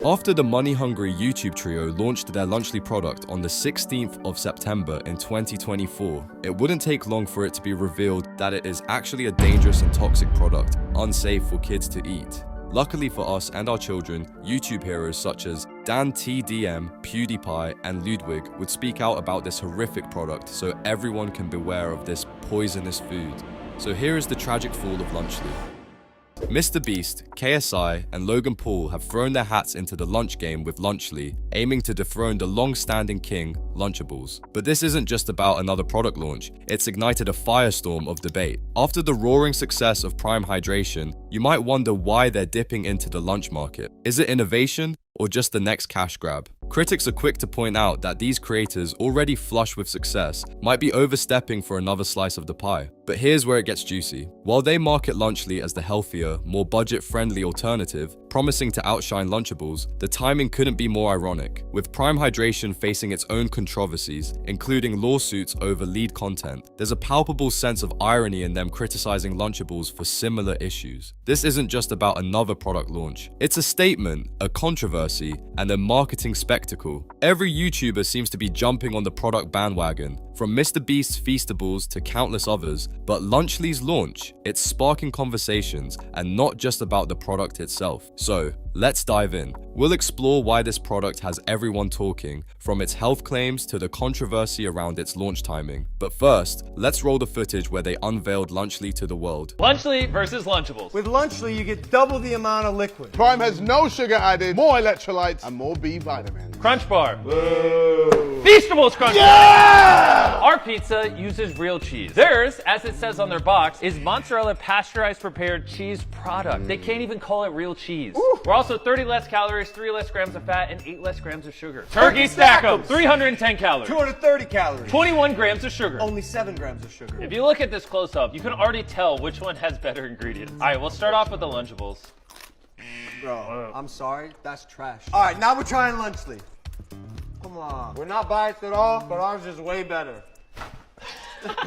After the money-hungry YouTube trio launched their Lunchly product on the 16th of September in 2024, it wouldn't take long for it to be revealed that it is actually a dangerous and toxic product, unsafe for kids to eat. Luckily for us and our children, YouTube heroes such as DanTDM, PewDiePie, and Ludwig would speak out about this horrific product so everyone can beware of this poisonous food. So here is the tragic fall of Lunchly. MrBeast, KSI, and Logan Paul have thrown their hats into the lunch game with Lunchly, aiming to dethrone the long-standing king, Lunchables. But this isn't just about another product launch, it's ignited a firestorm of debate. After the roaring success of Prime Hydration, you might wonder why they're dipping into the lunch market. Is it innovation, or just the next cash grab? Critics are quick to point out that these creators, already flush with success, might be overstepping for another slice of the pie. But here's where it gets juicy. While they market Lunchly as the healthier, more budget-friendly alternative, promising to outshine Lunchables, the timing couldn't be more ironic, with Prime Hydration facing its own controversies, including lawsuits over lead content. There's a palpable sense of irony in them criticizing Lunchables for similar issues. This isn't just about another product launch. It's a statement, a controversy, and a marketing spectacle. Every YouTuber seems to be jumping on the product bandwagon, from MrBeast's Feastables to countless others, but Lunchly's launch, it's sparking conversations and not just about the product itself. So, let's dive in. We'll explore why this product has everyone talking, from its health claims to the controversy around its launch timing. But first, let's roll the footage where they unveiled Lunchly to the world. Lunchly versus Lunchables. With Lunchly, you get double the amount of liquid. Prime has no sugar added, more electrolytes, and more B vitamins. Crunch Bar. Whoa. Feastables Crunch Yeah! Bar. Our pizza uses real cheese. Theirs, as it says on their box, is mozzarella pasteurized prepared cheese product. They can't even call it real cheese. Ooh. We're also 30 less calories, 3 less grams of fat, and 8 less grams of sugar. Turkey Stack 'em. 310 calories. 230 calories. 21 grams of sugar. Only 7 grams of sugar. If you look at this close up, you can already tell which one has better ingredients. All right, we'll start off with the Lunchables. Bro, I'm sorry, that's trash. All right, now we're trying Lunchly. Come on. We're not biased at all, but ours is way better.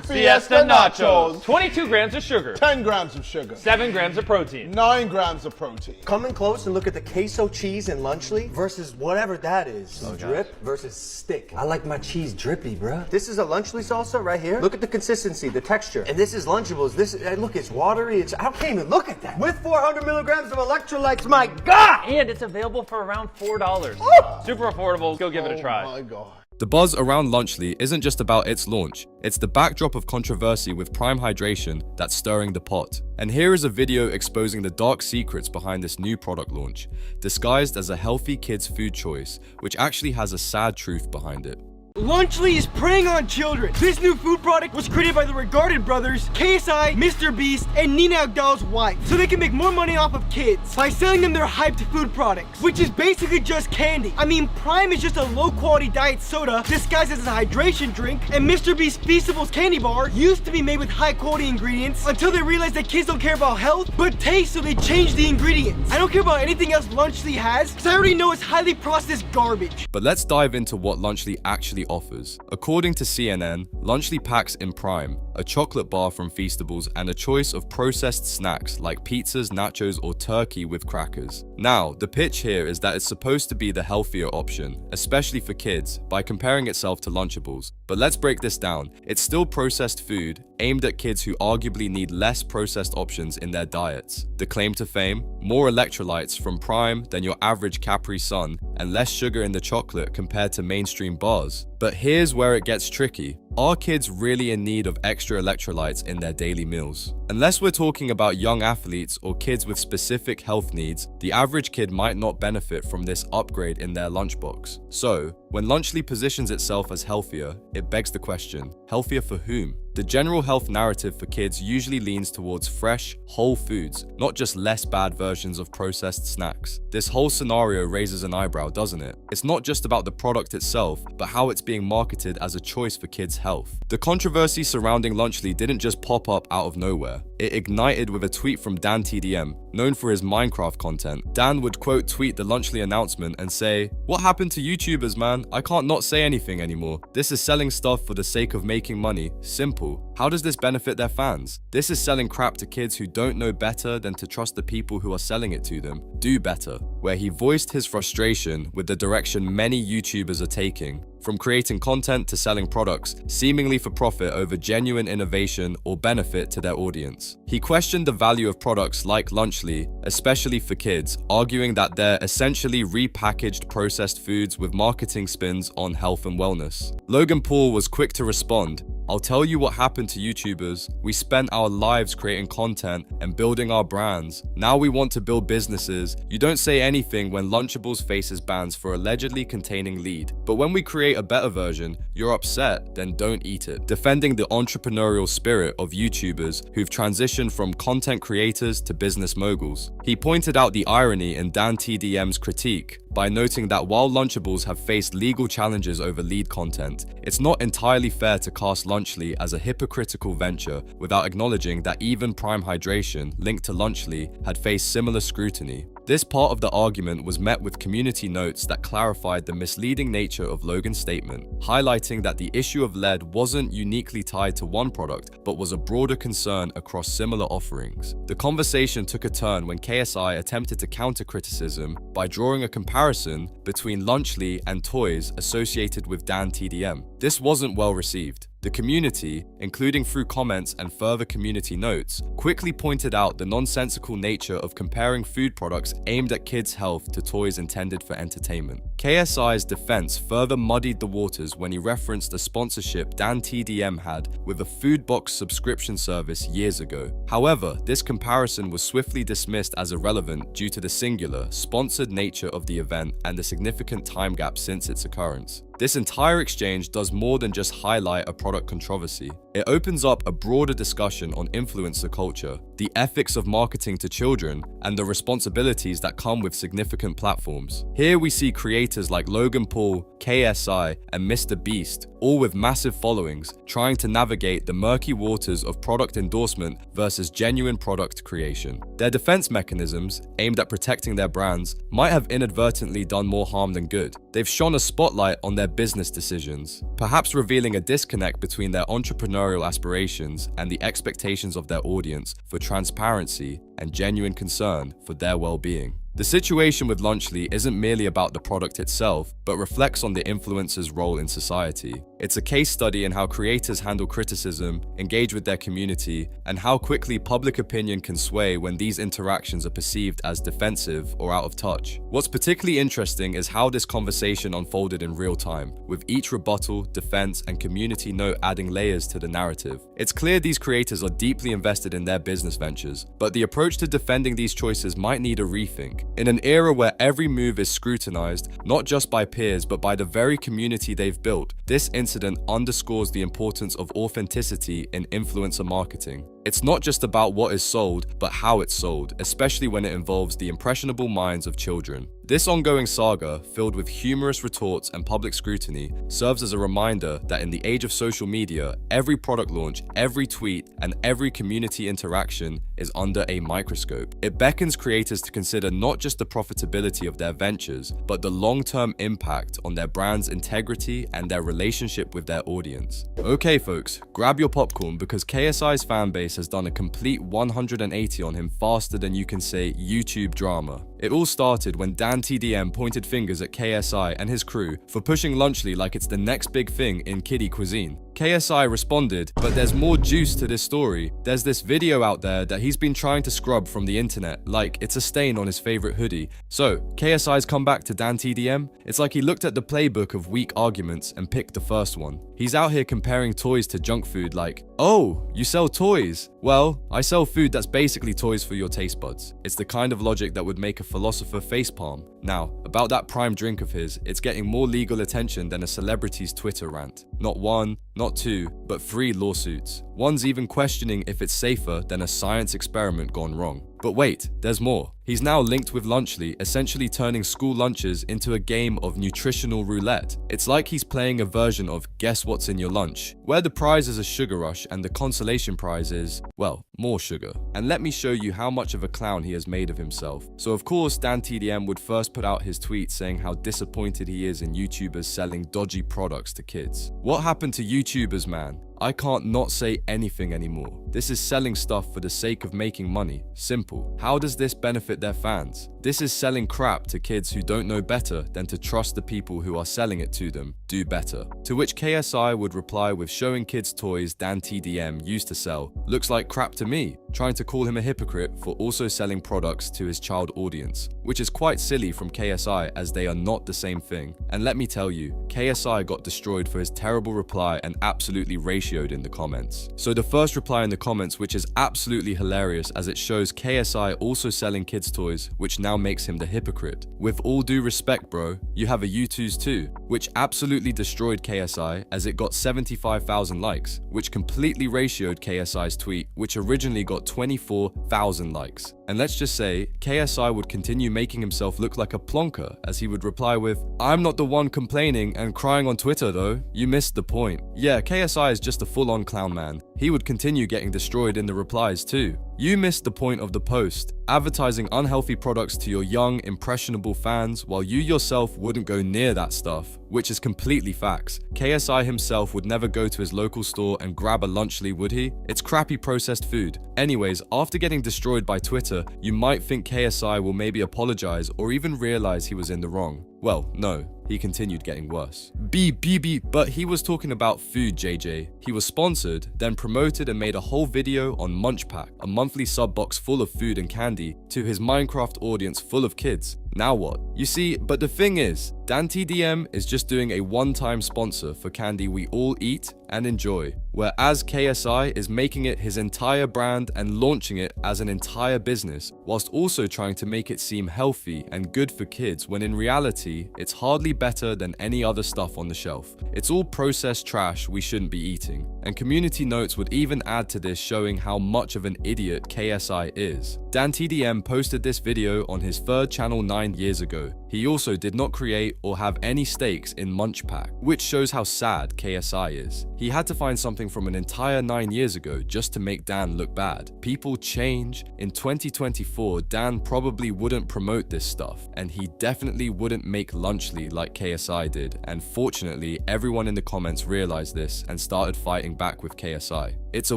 Fiesta Nachos. 22 grams of sugar. 10 grams of sugar. 7 grams of protein. 9 grams of protein. Come in close and look at the queso cheese in Lunchly versus whatever that is. Drip versus stick. I like my cheese drippy, bruh. This is a Lunchly salsa right here. Look at the consistency, the texture. And this is Lunchables. This, look, it's watery. I can't even look at that. With 400 milligrams of electrolytes, my God! And it's available for around $4. Super affordable. Go give it a try. Oh my God. The buzz around Lunchly isn't just about its launch, it's the backdrop of controversy with Prime Hydration that's stirring the pot. And here is a video exposing the dark secrets behind this new product launch, disguised as a healthy kids food choice, which actually has a sad truth behind it. Lunchly is preying on children. This new food product was created by the regarded brothers, KSI, MrBeast, and Nina Agdal's wife, so they can make more money off of kids by selling them their hyped food products, which is basically just candy. I mean, Prime is just a low-quality diet soda disguised as a hydration drink, and MrBeast's Feastables candy bar used to be made with high-quality ingredients until they realized that kids don't care about health, but taste, so they changed the ingredients. I don't care about anything else Lunchly has, because I already know it's highly processed garbage. But let's dive into what Lunchly actually offers. According to CNN, Lunchly packs in Prime, a chocolate bar from Feastables, and a choice of processed snacks like pizzas, nachos, or turkey with crackers. Now, the pitch here is that it's supposed to be the healthier option, especially for kids, by comparing itself to Lunchables. But let's break this down. It's still processed food, aimed at kids who arguably need less processed options in their diets. The claim to fame? More electrolytes from Prime than your average Capri Sun, and less sugar in the chocolate compared to mainstream bars. But here's where it gets tricky. Are kids really in need of extra electrolytes in their daily meals? Unless we're talking about young athletes or kids with specific health needs, the average kid might not benefit from this upgrade in their lunchbox. So, when Lunchly positions itself as healthier, it begs the question, healthier for whom? The general health narrative for kids usually leans towards fresh, whole foods, not just less bad versions of processed snacks. This whole scenario raises an eyebrow, doesn't it? It's not just about the product itself, but how it's being marketed as a choice for kids' health. The controversy surrounding Lunchly didn't just pop up out of nowhere. it ignited with a tweet from DanTDM, known for his Minecraft content. Dan would quote tweet the Lunchly announcement and say, "What happened to YouTubers, man? I can't not say anything anymore. This is selling stuff for the sake of making money. Simple. How does this benefit their fans? This is selling crap to kids who don't know better than to trust the people who are selling it to them. Do better." Where he voiced his frustration with the direction many YouTubers are taking, from creating content to selling products, seemingly for profit over genuine innovation or benefit to their audience. He questioned the value of products like Lunchly, especially for kids, arguing that they're essentially repackaged processed foods with marketing spins on health and wellness. Logan Paul was quick to respond, "I'll tell you what happened to YouTubers. We spent our lives creating content and building our brands. Now we want to build businesses. You don't say anything when Lunchables faces bans for allegedly containing lead. But when we create a better version, you're upset, then don't eat it." Defending the entrepreneurial spirit of YouTubers who've transitioned from content creators to business moguls. He pointed out the irony in DanTDM's critique by noting that while Lunchables have faced legal challenges over lead content, it's not entirely fair to cast Lunchly as a hypocritical venture without acknowledging that even Prime Hydration, linked to Lunchly, had faced similar scrutiny. This part of the argument was met with community notes that clarified the misleading nature of Logan's statement, highlighting that the issue of lead wasn't uniquely tied to one product, but was a broader concern across similar offerings. The conversation took a turn when KSI attempted to counter criticism by drawing a comparison between Lunchly and toys associated with DanTDM. This wasn't well received. The community, including through comments and further community notes, quickly pointed out the nonsensical nature of comparing food products aimed at kids' health to toys intended for entertainment. KSI's defense further muddied the waters when he referenced a sponsorship DanTDM had with a food box subscription service years ago. However, this comparison was swiftly dismissed as irrelevant due to the singular, sponsored nature of the event and the significant time gap since its occurrence. This entire exchange does more than just highlight a product controversy. It opens up a broader discussion on influencer culture, the ethics of marketing to children, and the responsibilities that come with significant platforms. Here we see creators like Logan Paul, KSI, and MrBeast, all with massive followings, trying to navigate the murky waters of product endorsement versus genuine product creation. Their defense mechanisms, aimed at protecting their brands, might have inadvertently done more harm than good. They've shone a spotlight on their business decisions, perhaps revealing a disconnect between their entrepreneurial aspirations and the expectations of their audience for transparency and genuine concern for their well-being. The situation with Lunchly isn't merely about the product itself, but reflects on the influencer's role in society. It's a case study in how creators handle criticism, engage with their community, and how quickly public opinion can sway when these interactions are perceived as defensive or out of touch. What's particularly interesting is how this conversation unfolded in real time, with each rebuttal, defense, and community note adding layers to the narrative. It's clear these creators are deeply invested in their business ventures, but the approach to defending these choices might need a rethink. In an era where every move is scrutinized, not just by peers but by the very community they've built, this incident underscores the importance of authenticity in influencer marketing. It's not just about what is sold, but how it's sold, especially when it involves the impressionable minds of children. This ongoing saga, filled with humorous retorts and public scrutiny, serves as a reminder that in the age of social media, every product launch, every tweet, and every community interaction is under a microscope. It beckons creators to consider not just the profitability of their ventures, but the long-term impact on their brand's integrity and their relationship with their audience. Okay folks, grab your popcorn because KSI's fanbase has done a complete 180 on him faster than you can say YouTube drama. It all started when DanTDM pointed fingers at KSI and his crew for pushing Lunchly like it's the next big thing in kiddie cuisine. KSI responded, but there's more juice to this story. There's this video out there that he's been trying to scrub from the internet, like it's a stain on his favorite hoodie. So, KSI's come back to DanTDM? It's like he looked at the playbook of weak arguments and picked the first one. He's out here comparing toys to junk food like, oh, you sell toys? Well, I sell food that's basically toys for your taste buds. It's the kind of logic that would make a philosopher facepalm. Now, about that Prime drink of his, it's getting more legal attention than a celebrity's Twitter rant. Not one, not two, but 3 lawsuits. One's even questioning if it's safer than a science experiment gone wrong. But wait, there's more. He's now linked with Lunchly, essentially turning school lunches into a game of nutritional roulette. It's like he's playing a version of Guess What's in Your Lunch, where the prize is a sugar rush and the consolation prize is, well, more sugar. And let me show you how much of a clown he has made of himself. So of course, DanTDM would first put out his tweet saying how disappointed he is in YouTubers selling dodgy products to kids. What happened to YouTubers, man? I can't not say anything anymore. This is selling stuff for the sake of making money. Simple. How does this benefit their fans? This is selling crap to kids who don't know better than to trust the people who are selling it to them do better. To which KSI would reply with showing kids toys DanTDM used to sell looks like crap to me, trying to call him a hypocrite for also selling products to his child audience, which is quite silly from KSI as they are not the same thing. And let me tell you, KSI got destroyed for his terrible reply and absolutely ratioed in the comments. So the first reply in the comments, which is absolutely hilarious as it shows KSI also selling kids toys, which now makes him the hypocrite. With all due respect, bro, you have a YouTubes too, which absolutely destroyed KSI as it got 75,000 likes, which completely ratioed KSI's tweet, which originally got 24,000 likes. And let's just say, KSI would continue making himself look like a plonker as he would reply with, "I'm not the one complaining and crying on Twitter though, you missed the point." Yeah, KSI is just a full-on clown man. He would continue getting destroyed in the replies too. You missed the point of the post, advertising unhealthy products to your young, impressionable fans while you yourself wouldn't go near that stuff, which is completely facts. KSI himself would never go to his local store and grab a Lunchly, would he? It's crappy processed food. Anyways, after getting destroyed by Twitter, you might think KSI will maybe apologize or even realize he was in the wrong. Well, no. He continued getting worse. But he was talking about food, JJ. He was sponsored, then promoted and made a whole video on Munchpack, a monthly sub box full of food and candy, to his Minecraft audience full of kids. Now what? You see, but the thing is, DanTDM is just doing a one-time sponsor for candy we all eat and enjoy, whereas KSI is making it his entire brand and launching it as an entire business, whilst also trying to make it seem healthy and good for kids when in reality, it's hardly better than any other stuff on the shelf. It's all processed trash we shouldn't be eating. And community notes would even add to this, showing how much of an idiot KSI is. DanTDM posted this video on his third channel 9 years ago. He also did not create or have any stakes in Munchpack, which shows how sad KSI is. He had to find something from an entire 9 years ago just to make Dan look bad. People change. In 2024, Dan probably wouldn't promote this stuff, and he definitely wouldn't make Lunchly like KSI did, and fortunately, everyone in the comments realized this and started fighting back with KSI. It's a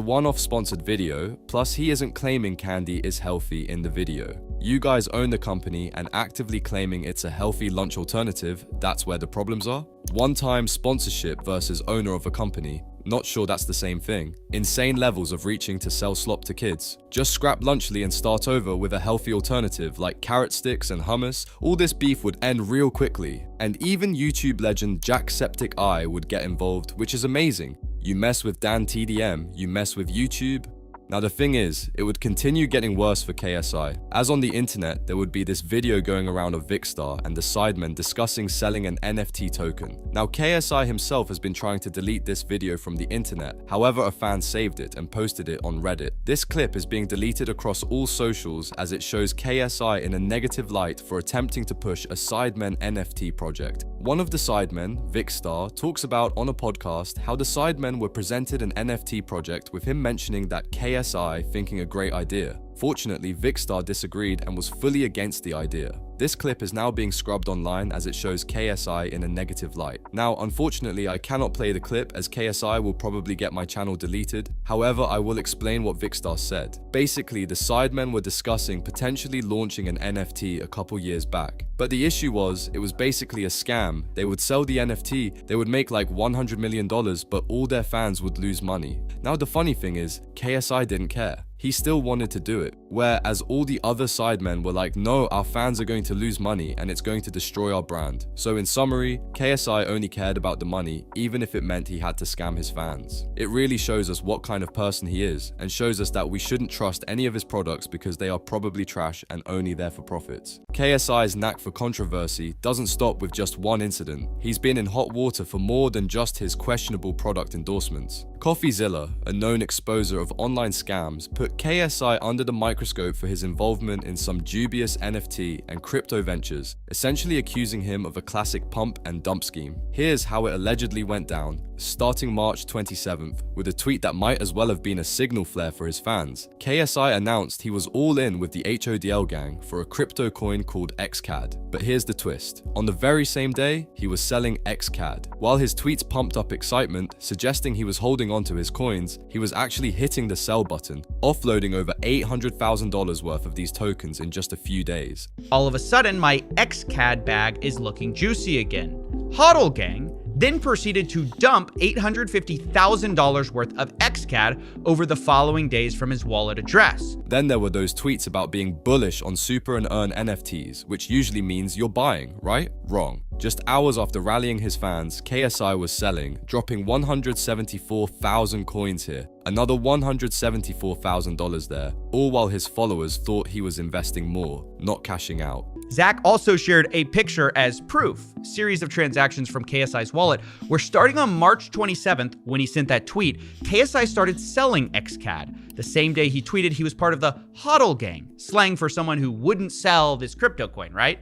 one-off sponsored video, plus he isn't claiming candy is healthy in the video. You guys own the company and actively claiming it's a healthy lunch alternative, that's where the problems are. One-time sponsorship versus owner of a company. Not sure that's the same thing. Insane levels of reaching to sell slop to kids. Just scrap Lunchly and start over with a healthy alternative like carrot sticks and hummus. All this beef would end real quickly. And even YouTube legend Jacksepticeye would get involved, which is amazing. You mess with DanTDM, you mess with YouTube. Now the thing is, it would continue getting worse for KSI. As on the internet, there would be this video going around of Vicstar and the Sidemen discussing selling an NFT token. Now KSI himself has been trying to delete this video from the internet, however a fan saved it and posted it on Reddit. This clip is being deleted across all socials as it shows KSI in a negative light for attempting to push a Sidemen NFT project. One of the Sidemen, Vicstar, talks about on a podcast how the Sidemen were presented an NFT project with him mentioning that KSI thinking a great idea. Fortunately, Vicstar disagreed and was fully against the idea. This clip is now being scrubbed online as it shows KSI in a negative light. Now, unfortunately, I cannot play the clip as KSI will probably get my channel deleted. However, I will explain what Vicstar said. Basically, the Sidemen were discussing potentially launching an NFT a couple years back. But the issue was, it was basically a scam. They would sell the NFT, they would make like $100 million, but all their fans would lose money. Now, the funny thing is, KSI didn't care. he still wanted to do it. Whereas all the other sidemen were like, no, our fans are going to lose money and it's going to destroy our brand. So in summary, KSI only cared about the money, even if it meant he had to scam his fans. It really shows us what kind of person he is, and shows us that we shouldn't trust any of his products because they are probably trash and only there for profits. KSI's knack for controversy doesn't stop with just one incident. He's been in hot water for more than just his questionable product endorsements. CoffeeZilla, a known exposer of online scams, put KSI under the microscope for his involvement in some dubious NFT and crypto ventures, essentially accusing him of a classic pump and dump scheme. Here's how it allegedly went down, starting March 27th, with a tweet that might as well have been a signal flare for his fans. KSI announced he was all in with the HODL gang for a crypto coin called XCAD. But here's the twist. On the very same day, he was selling XCAD. While his tweets pumped up excitement, suggesting he was holding onto his coins, he was actually hitting the sell button, offloading over $800,000 worth of these tokens in just a few days. All of a sudden, my XCAD bag is looking juicy again. HODL gang then proceeded to dump $850,000 worth of XCAD over the following days from his wallet address. Then there were those tweets about being bullish on super and earn NFTs, which usually means you're buying, right? Wrong. Just hours after rallying his fans, KSI was selling, dropping 174,000 coins here, another $174,000 there, all while his followers thought he was investing more, not cashing out. Zach also shared a picture as proof. Series of transactions from KSI's wallet were starting on March 27th when he sent that tweet. KSI started selling XCAD. The same day he tweeted he was part of the HODL gang, slang for someone who wouldn't sell this crypto coin, right?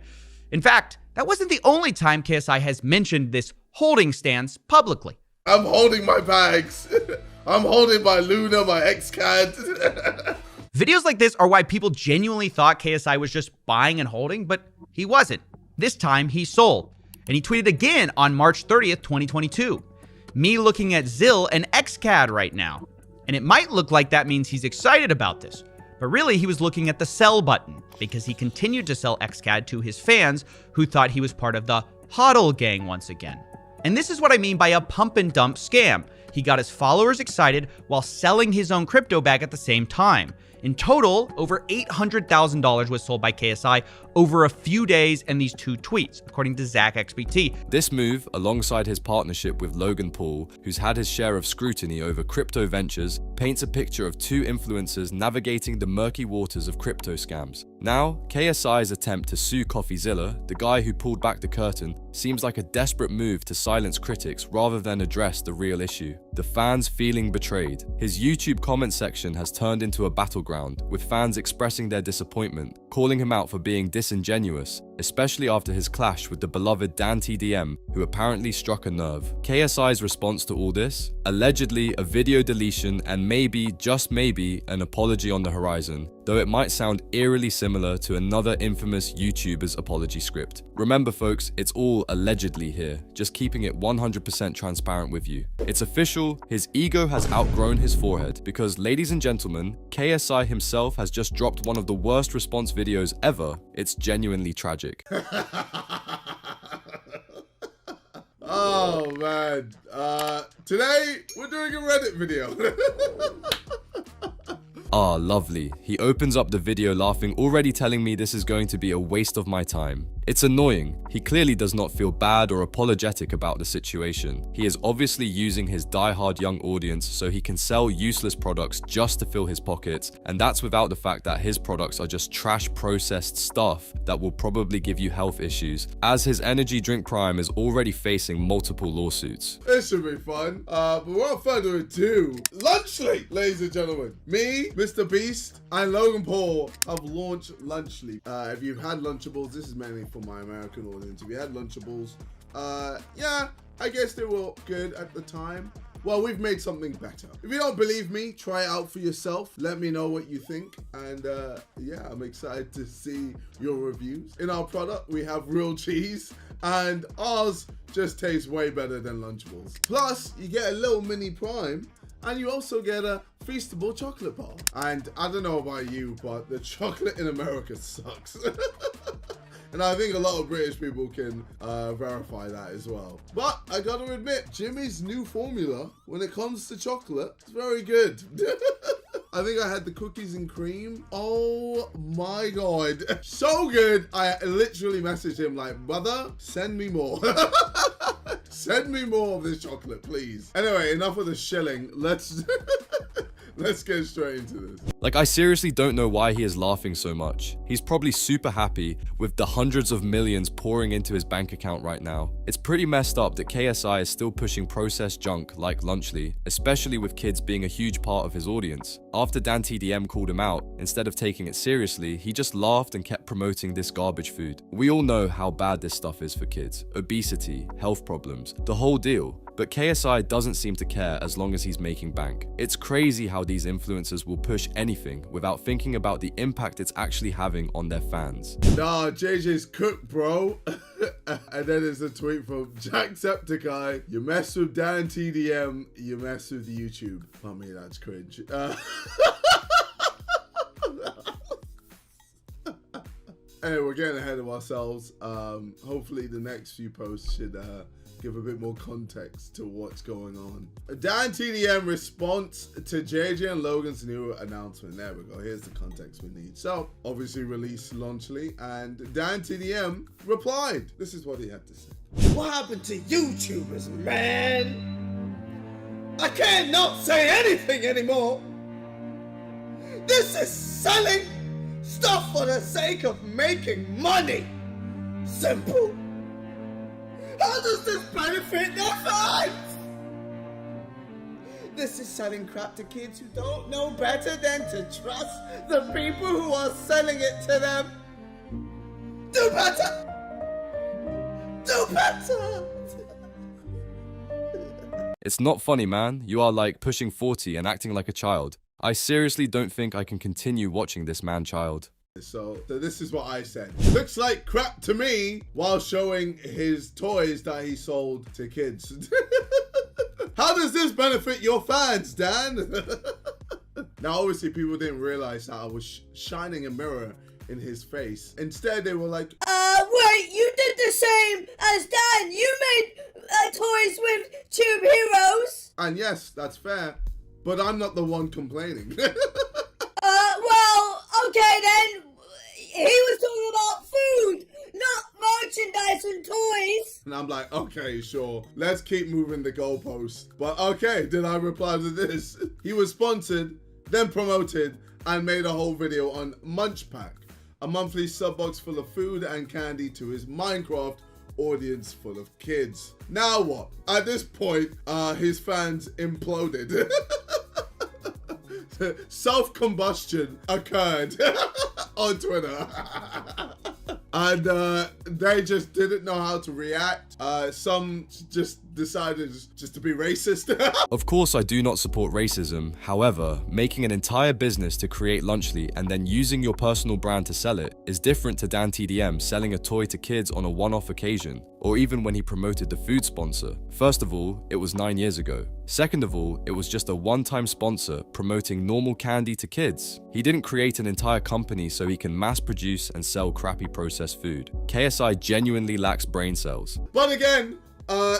In fact, that wasn't the only time KSI has mentioned this holding stance publicly. I'm holding my bags. I'm holding my Luna, my XCAD. Videos like this are why people genuinely thought KSI was just buying and holding, but he wasn't. This time he sold. And he tweeted again on March 30th, 2022. Me looking at ZIL and XCAD right now. And it might look like that means he's excited about this, but really he was looking at the sell button because he continued to sell XCAD to his fans who thought he was part of the HODL gang once again. And this is what I mean by a pump and dump scam. He got his followers excited while selling his own crypto bag at the same time. In total, over $800,000 was sold by KSI over a few days and these two tweets, according to ZachXBT. This move, alongside his partnership with Logan Paul, who's had his share of scrutiny over crypto ventures, paints a picture of two influencers navigating the murky waters of crypto scams. Now, KSI's attempt to sue CoffeeZilla, the guy who pulled back the curtain, seems like a desperate move to silence critics rather than address the real issue. The fans feeling betrayed. His YouTube comment section has turned into a battleground, with fans expressing their disappointment, calling him out for being disingenuous, especially after his clash with the beloved DanTDM, who apparently struck a nerve. KSI's response to all this? Allegedly a video deletion and maybe, just maybe, an apology on the horizon, though it might sound eerily similar to another infamous YouTuber's apology script. Remember folks, it's all allegedly here, just keeping it 100% transparent with you. It's official, his ego has outgrown his forehead, because ladies and gentlemen, KSI himself has just dropped one of the worst response videos ever. It's genuinely tragic. Oh man, today we're doing a Reddit video. Ah, lovely. He opens up the video laughing, already telling me this is going to be a waste of my time. It's annoying. He clearly does not feel bad or apologetic about the situation. He is obviously using his die-hard young audience so he can sell useless products just to fill his pockets, and that's without the fact that his products are just trash processed stuff that will probably give you health issues, as his energy drink Prime is already facing multiple lawsuits. This should be fun. But without further ado, Lunchly, ladies and gentlemen. Me, MrBeast, and Logan Paul have launched Lunchly. If you've had Lunchables, this is mainly for my American audience. If you had Lunchables, yeah, I guess they were good at the time. Well, we've made something better. If you don't believe me, try it out for yourself. Let me know what you think. And yeah, I'm excited to see your reviews. In our product, we have real cheese, and ours just tastes way better than Lunchables. Plus, you get a little mini Prime, and you also get a feastable chocolate bar. And I don't know about you, but the chocolate in America sucks. And I think a lot of British people can verify that as well. But I gotta admit, Jimmy's new formula, when it comes to chocolate, is very good. I think I had the cookies and cream. Oh my God. So good. I literally messaged him like, brother, send me more. Send me more of this chocolate, please. Anyway, enough of the shilling. Let's get straight into this. Like, I seriously don't know why he is laughing so much. He's probably super happy with the hundreds of millions pouring into his bank account right now. It's pretty messed up that KSI is still pushing processed junk like Lunchly, especially with kids being a huge part of his audience. After DanTDM called him out, instead of taking it seriously, he just laughed and kept promoting this garbage food. We all know how bad this stuff is for kids. Obesity, health problems, the whole deal. But KSI doesn't seem to care as long as he's making bank. It's crazy how these influencers will push anything without thinking about the impact it's actually having on their fans. Nah, JJ's cooked, bro. And then there's a tweet from Jacksepticeye. You mess with DanTDM, you mess with YouTube. I mean, that's cringe. Anyway, we're getting ahead of ourselves. Hopefully the next few posts should give a bit more context to what's going on. DanTDM response to JJ and Logan's new announcement. There we go. Here's the context we need. So, obviously released Lunchly, and DanTDM replied. This is what he had to say. What happened to YouTubers, man? I can't not say anything anymore. This is selling stuff for the sake of making money. Simple. How does this benefit their fans? This is selling crap to kids who don't know better than to trust the people who are selling it to them. Do better! Do better! It's not funny, man. You are like pushing 40 and acting like a child. I seriously don't think I can continue watching this man-child. So this is what I said. Looks like crap to me, while showing his toys that he sold to kids. How does this benefit your fans, Dan? Now, obviously, people didn't realize that I was shining a mirror in his face. Instead, they were like, wait, you did the same as Dan. You made toys with Tube Heroes. And yes, that's fair, but I'm not the one complaining. Well, okay then. He was talking about food, not merchandise and toys. And I'm like, okay, sure. Let's keep moving the goalposts. But okay, did I reply to this? He was sponsored, then promoted, and made a whole video on Munch Pack, a monthly sub box full of food and candy to his Minecraft audience full of kids. Now what? At this point, his fans imploded. Self-combustion occurred on Twitter. And they just didn't know how to react. Some just decided just to be racist. Of course, I do not support racism. However, making an entire business to create Lunchly and then using your personal brand to sell it is different to DanTDM selling a toy to kids on a one-off occasion, or even when he promoted the food sponsor. First of all, it was 9 years ago. Second of all, it was just a one-time sponsor promoting normal candy to kids. He didn't create an entire company so he can mass produce and sell crappy processed food. KSI genuinely lacks brain cells. But again,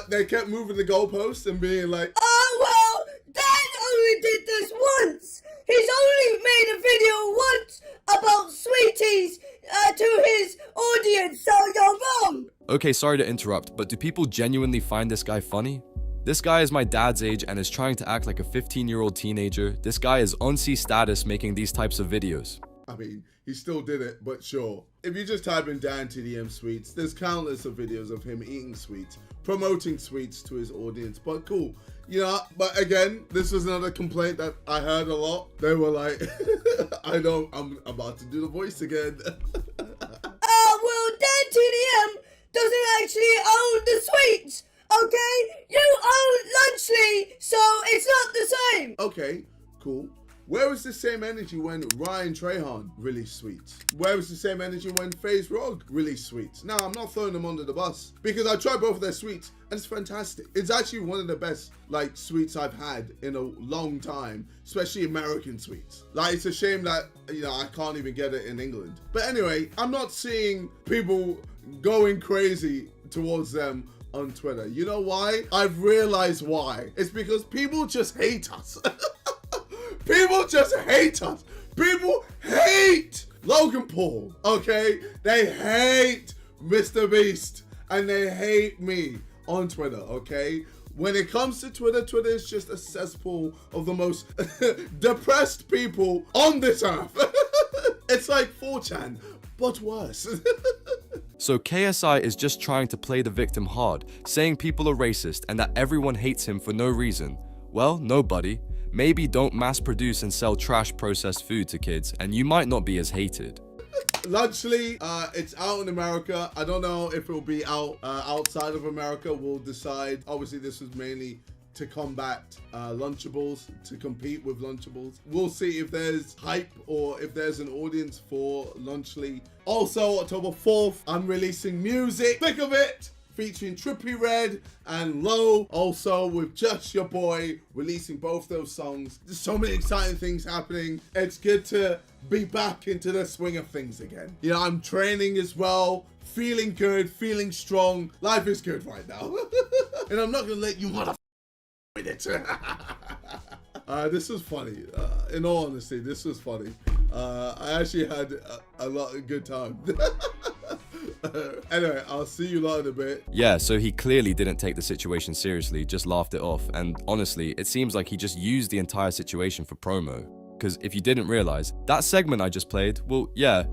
they kept moving the goalposts and being like, Oh, well, Dan only did this once. He's only made a video once about sweeties to his audience, so you're wrong. Okay, sorry to interrupt, but do people genuinely find this guy funny? This guy is my dad's age and is trying to act like a 15-year-old teenager. This guy is on C status making these types of videos. I mean, he still did it, but sure. If you just type in DanTDM sweets, there's countless of videos of him eating sweets, promoting sweets to his audience, but cool. You know, but again, this was another complaint that I heard a lot. They were like, I'm about to do the voice again. Well, DanTDM doesn't actually own the sweets, okay? You own Lunchly, so it's not the same. Okay, cool. Where was the same energy when Ryan Trahan released sweets? Where was the same energy when FaZe Rog released sweets? Now, I'm not throwing them under the bus because I tried both of their sweets and it's fantastic. It's actually one of the best like sweets I've had in a long time, especially American sweets. Like, it's a shame that, you know, I can't even get it in England. But anyway, I'm not seeing people going crazy towards them on Twitter. You know why? I've realized why. It's because people just hate us. People just hate us. People hate Logan Paul, okay? They hate MrBeast and they hate me on Twitter, okay? When it comes to Twitter, Twitter is just a cesspool of the most depressed people on this earth. It's like 4chan, but worse. So KSI is just trying to play the victim hard, saying people are racist and that everyone hates him for no reason. Well, no buddy. Maybe don't mass produce and sell trash processed food to kids and you might not be as hated. Lunchly, it's out in America. I don't know if it will be out outside of America. We'll decide. Obviously, this was mainly to combat Lunchables, to compete with Lunchables. We'll see if there's hype or if there's an audience for Lunchly. Also, October 4th, I'm releasing music. Think of it! Featuring Trippie Redd and Low, also with Just Your Boy, releasing both those songs. There's so many exciting things happening. It's good to be back into the swing of things again. You know, I'm training as well, feeling good, feeling strong. Life is good right now. And I'm not gonna let you motherfucker with it. This was funny. In all honesty, this was funny. I actually had a lot of good time. Anyway, I'll see you lot in a bit. Yeah, so he clearly didn't take the situation seriously, just laughed it off. And honestly, it seems like he just used the entire situation for promo. Because if you didn't realize, that segment I just played, well, yeah,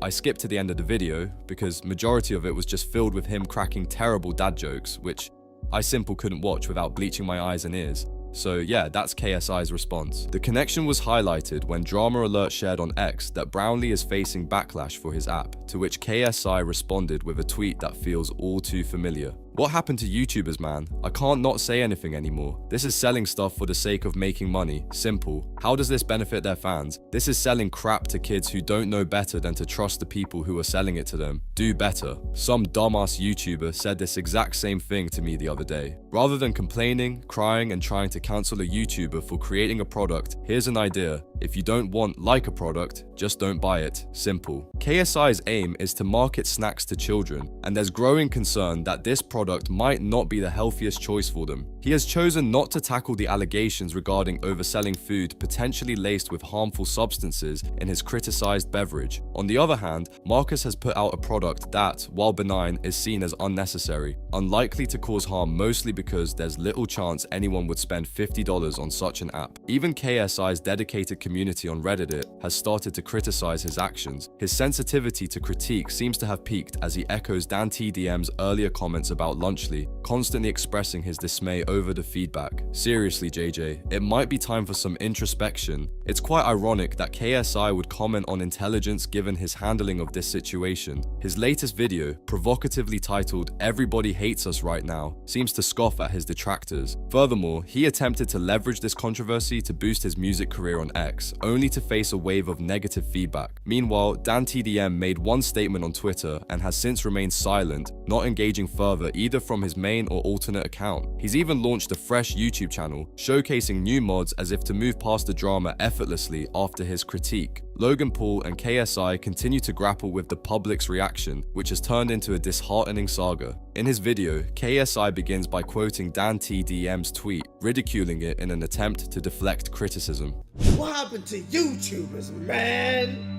I skipped to the end of the video because majority of it was just filled with him cracking terrible dad jokes, which I simple couldn't watch without bleaching my eyes and ears. So yeah, that's KSI's response. The connection was highlighted when Drama Alert shared on X that Brownlee is facing backlash for his app, to which KSI responded with a tweet that feels all too familiar. What happened to YouTubers, man? I can't not say anything anymore. This is selling stuff for the sake of making money. Simple. How does this benefit their fans? This is selling crap to kids who don't know better than to trust the people who are selling it to them. Do better. Some dumbass YouTuber said this exact same thing to me the other day. Rather than complaining, crying, and trying to cancel a YouTuber for creating a product, here's an idea. If you don't want like a product, just don't buy it. Simple. KSI's aim is to market snacks to children, and there's growing concern that this product might not be the healthiest choice for them. He has chosen not to tackle the allegations regarding overselling food potentially laced with harmful substances in his criticized beverage. On the other hand, Marcus has put out a product that, while benign, is seen as unnecessary, unlikely to cause harm mostly because there's little chance anyone would spend $50 on such an app. Even KSI's dedicated community on Reddit has started to criticize his actions. His sensitivity to critique seems to have peaked as he echoes DanTDM's earlier comments about Lunchly, constantly expressing his dismay over the feedback. Seriously, JJ, it might be time for some introspection. It's quite ironic that KSI would comment on intelligence given his handling of this situation. His latest video, provocatively titled "Everybody Hates Us Right Now," seems to scoff at his detractors. Furthermore, he attempted to leverage this controversy to boost his music career on X, only to face a wave of negative feedback. Meanwhile, DanTDM made one statement on Twitter and has since remained silent, not engaging further either from his main or alternate account. He's even launched a fresh YouTube channel, showcasing new mods as if to move past the drama effortlessly after his critique. Logan Paul and KSI continue to grapple with the public's reaction, which has turned into a disheartening saga. In his video, KSI begins by quoting DanTDM's tweet, ridiculing it in an attempt to deflect criticism. What happened to YouTubers, man?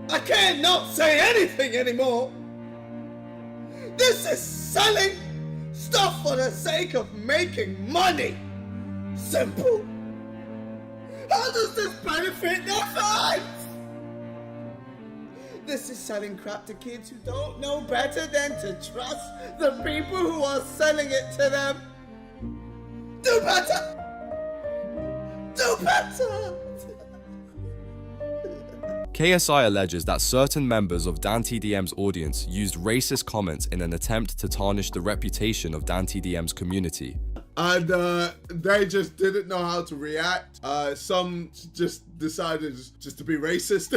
I can't not say anything anymore. This is selling stuff for the sake of making money. Simple. How does this benefit their fans? This is selling crap to kids who don't know better than to trust the people who are selling it to them. Do better. Do better. KSI alleges that certain members of DanTDM's audience used racist comments in an attempt to tarnish the reputation of DanTDM's community. And they just didn't know how to react. Some just decided just to be racist.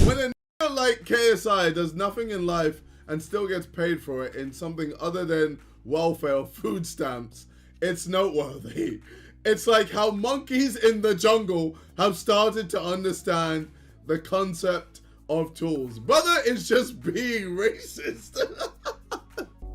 When a nigga like KSI does nothing in life and still gets paid for it in something other than welfare or food stamps, it's noteworthy. It's like how monkeys in the jungle have started to understand the concept of tools. Brother is just being racist.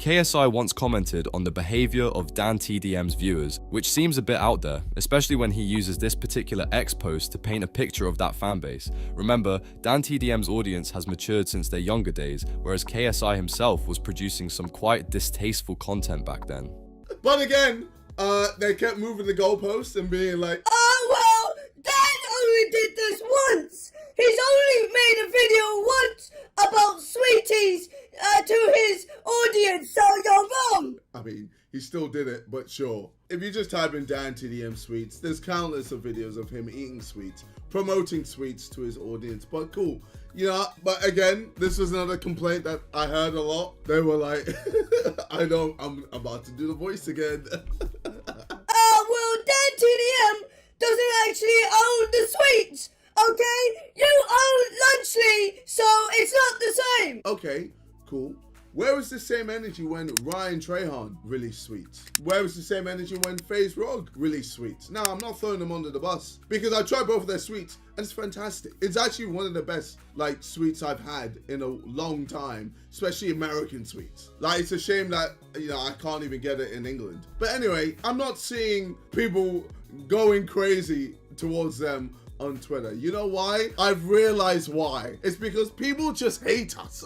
KSI once commented on the behavior of DanTDM's viewers, which seems a bit out there, especially when he uses this particular X post to paint a picture of that fanbase. Remember, DanTDM's audience has matured since their younger days, whereas KSI himself was producing some quite distasteful content back then. But again, they kept moving the goalposts and being like, Oh, well, Dan only did this once. He's only made a video once about sweeties to his audience, so you're wrong. I mean, he still did it, but sure. If you just type in DanTDM sweets, there's countless of videos of him eating sweets, promoting sweets to his audience, but cool. You know, but again, this was another complaint that I heard a lot. They were like, I'm about to do the voice again. Well, DanTDM doesn't actually own the sweets, okay? You own Lunchly, so it's not the same. Okay, cool. Where was the same energy when Ryan Trahan released sweets? Where was the same energy when FaZe Rog released sweets? Now, I'm not throwing them under the bus because I tried both of their sweets and it's fantastic. It's actually one of the best like sweets I've had in a long time, especially American sweets. Like, it's a shame that, you know, I can't even get it in England. But anyway, I'm not seeing people going crazy towards them on Twitter. You know why? I've realized why. It's because people just hate us.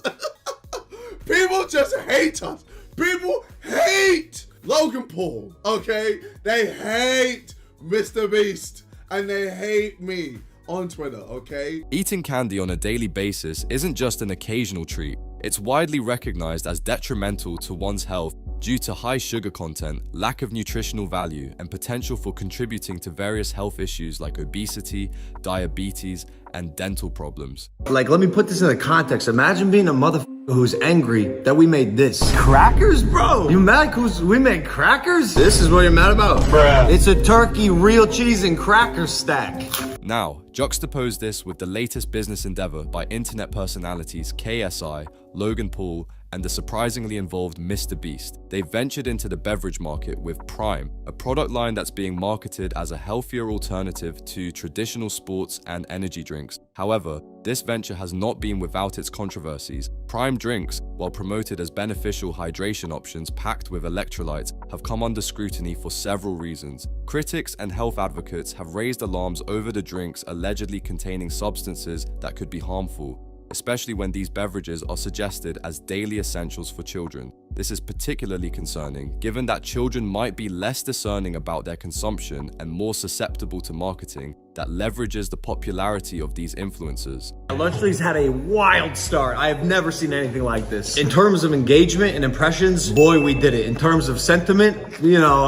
People just hate us. People hate Logan Paul, okay? They hate MrBeast and they hate me on Twitter, okay? Eating candy on a daily basis isn't just an occasional treat. It's widely recognized as detrimental to one's health due to high sugar content, lack of nutritional value, and potential for contributing to various health issues like obesity, diabetes, and dental problems. Like, let me put this in the context. Imagine being a motherfucker who's angry that we made this. Crackers, bro? You mad cause we made crackers? This is what you're mad about? Bruh. It's a turkey, real cheese, and cracker stack. Now, juxtapose this with the latest business endeavor by internet personalities KSI, Logan Paul, and the surprisingly involved MrBeast. They ventured into the beverage market with Prime, a product line that's being marketed as a healthier alternative to traditional sports and energy drinks. However, this venture has not been without its controversies. Prime drinks, while promoted as beneficial hydration options packed with electrolytes, have come under scrutiny for several reasons. Critics and health advocates have raised alarms over the drinks allegedly containing substances that could be harmful, especially when these beverages are suggested as daily essentials for children. This is particularly concerning, given that children might be less discerning about their consumption and more susceptible to marketing that leverages the popularity of these influencers. Lunchly's had a wild start. I have never seen anything like this. In terms of engagement and impressions, boy, we did it. In terms of sentiment, you know,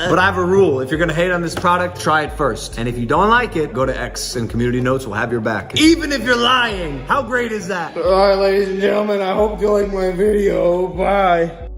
But I have a rule. If you're gonna hate on this product, try it first. And if you don't like it, go to X and community notes will have your back. Even if you're lying. How great is that? All right, ladies and gentlemen, I hope you like my video. Bye.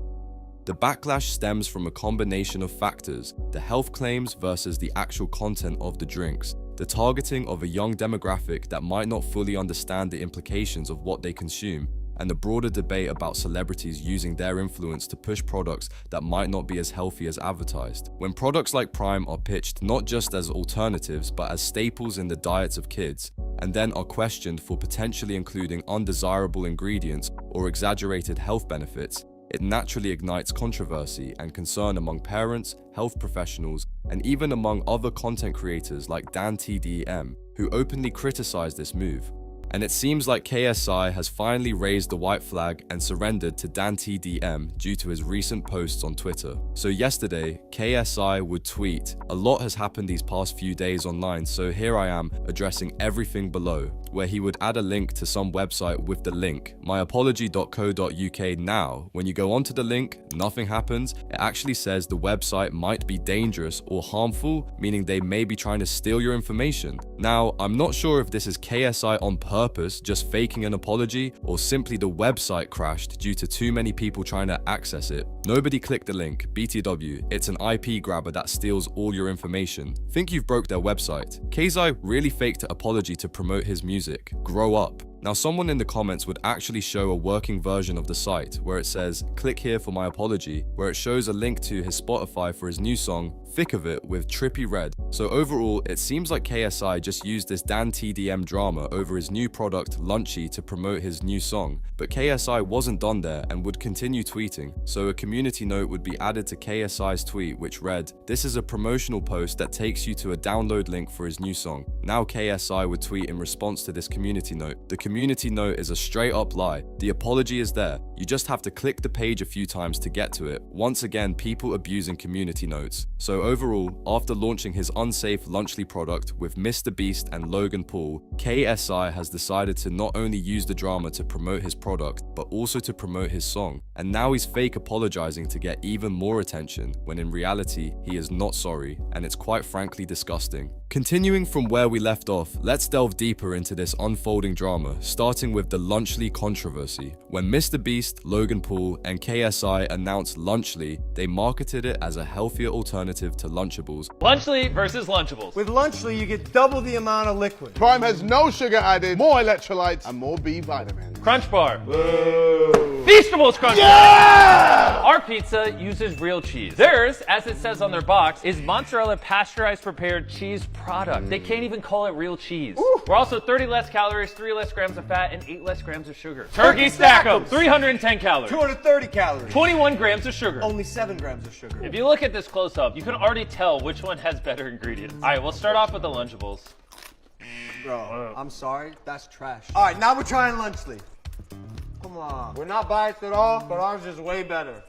The backlash stems from a combination of factors: the health claims versus the actual content of the drinks, the targeting of a young demographic that might not fully understand the implications of what they consume, and the broader debate about celebrities using their influence to push products that might not be as healthy as advertised. When products like Prime are pitched not just as alternatives but as staples in the diets of kids, and then are questioned for potentially including undesirable ingredients or exaggerated health benefits, it naturally ignites controversy and concern among parents, health professionals, and even among other content creators like DanTDM, who openly criticize this move. And it seems like KSI has finally raised the white flag and surrendered to DanTDM due to his recent posts on Twitter. So yesterday, KSI would tweet, "A lot has happened these past few days online, so here I am addressing everything below," where he would add a link to some website with the link, myapology.co.uk. Now, when you go onto the link, nothing happens. It actually says the website might be dangerous or harmful, meaning they may be trying to steal your information. Now, I'm not sure if this is KSI on purpose, just faking an apology, or simply the website crashed due to too many people trying to access it. Nobody clicked the link, BTW, it's an IP grabber that steals all your information. Think you've broke their website. KSI really faked an apology to promote his music. Grow up. Now, someone in the comments would actually show a working version of the site where it says, "Click here for my apology," where it shows a link to his Spotify for his new song, Thick of It, with Trippy Red. So overall, it seems like KSI just used this DanTDM drama over his new product, Lunchy, to promote his new song. But KSI wasn't done there and would continue tweeting. So a community note would be added to KSI's tweet, which read, "This is a promotional post that takes you to a download link for his new song." Now KSI would tweet in response to this community note. The community note is a straight up lie. The apology is there. You just have to click the page a few times to get to it. Once again, people abusing community notes. So overall, after launching his unsafe Lunchly product with MrBeast and Logan Paul, KSI has decided to not only use the drama to promote his product, but also to promote his song. And now he's fake apologizing to get even more attention, when in reality, he is not sorry, and it's quite frankly disgusting. Continuing from where we left off, let's delve deeper into this unfolding drama, starting with the Lunchly controversy. When MrBeast, Logan Paul, and KSI announced Lunchly, they marketed it as a healthier alternative to Lunchables. Lunchly versus Lunchables. With Lunchly, you get double the amount of liquid. Prime has no sugar added, more electrolytes, and more B vitamins. Crunch Bar. Whoa. Feastables Crunch Yeah! Bar. Our pizza uses real cheese. Theirs, as it says on their box, is mozzarella pasteurized prepared cheese product. They can't even call it real cheese. Ooh. We're also 30 less calories, 3 less grams of fat, and 8 less grams of sugar. Turkey Stack 'em. 310 calories. 230 calories. 21 grams of sugar. Only 7 grams of sugar. If you look at this close up, you can already tell which one has better ingredients. All right, we'll start off with the Lunchables. Bro, I'm sorry, that's trash. All right, now we're trying Lunchly. Come on. We're not biased at all, but ours is way better.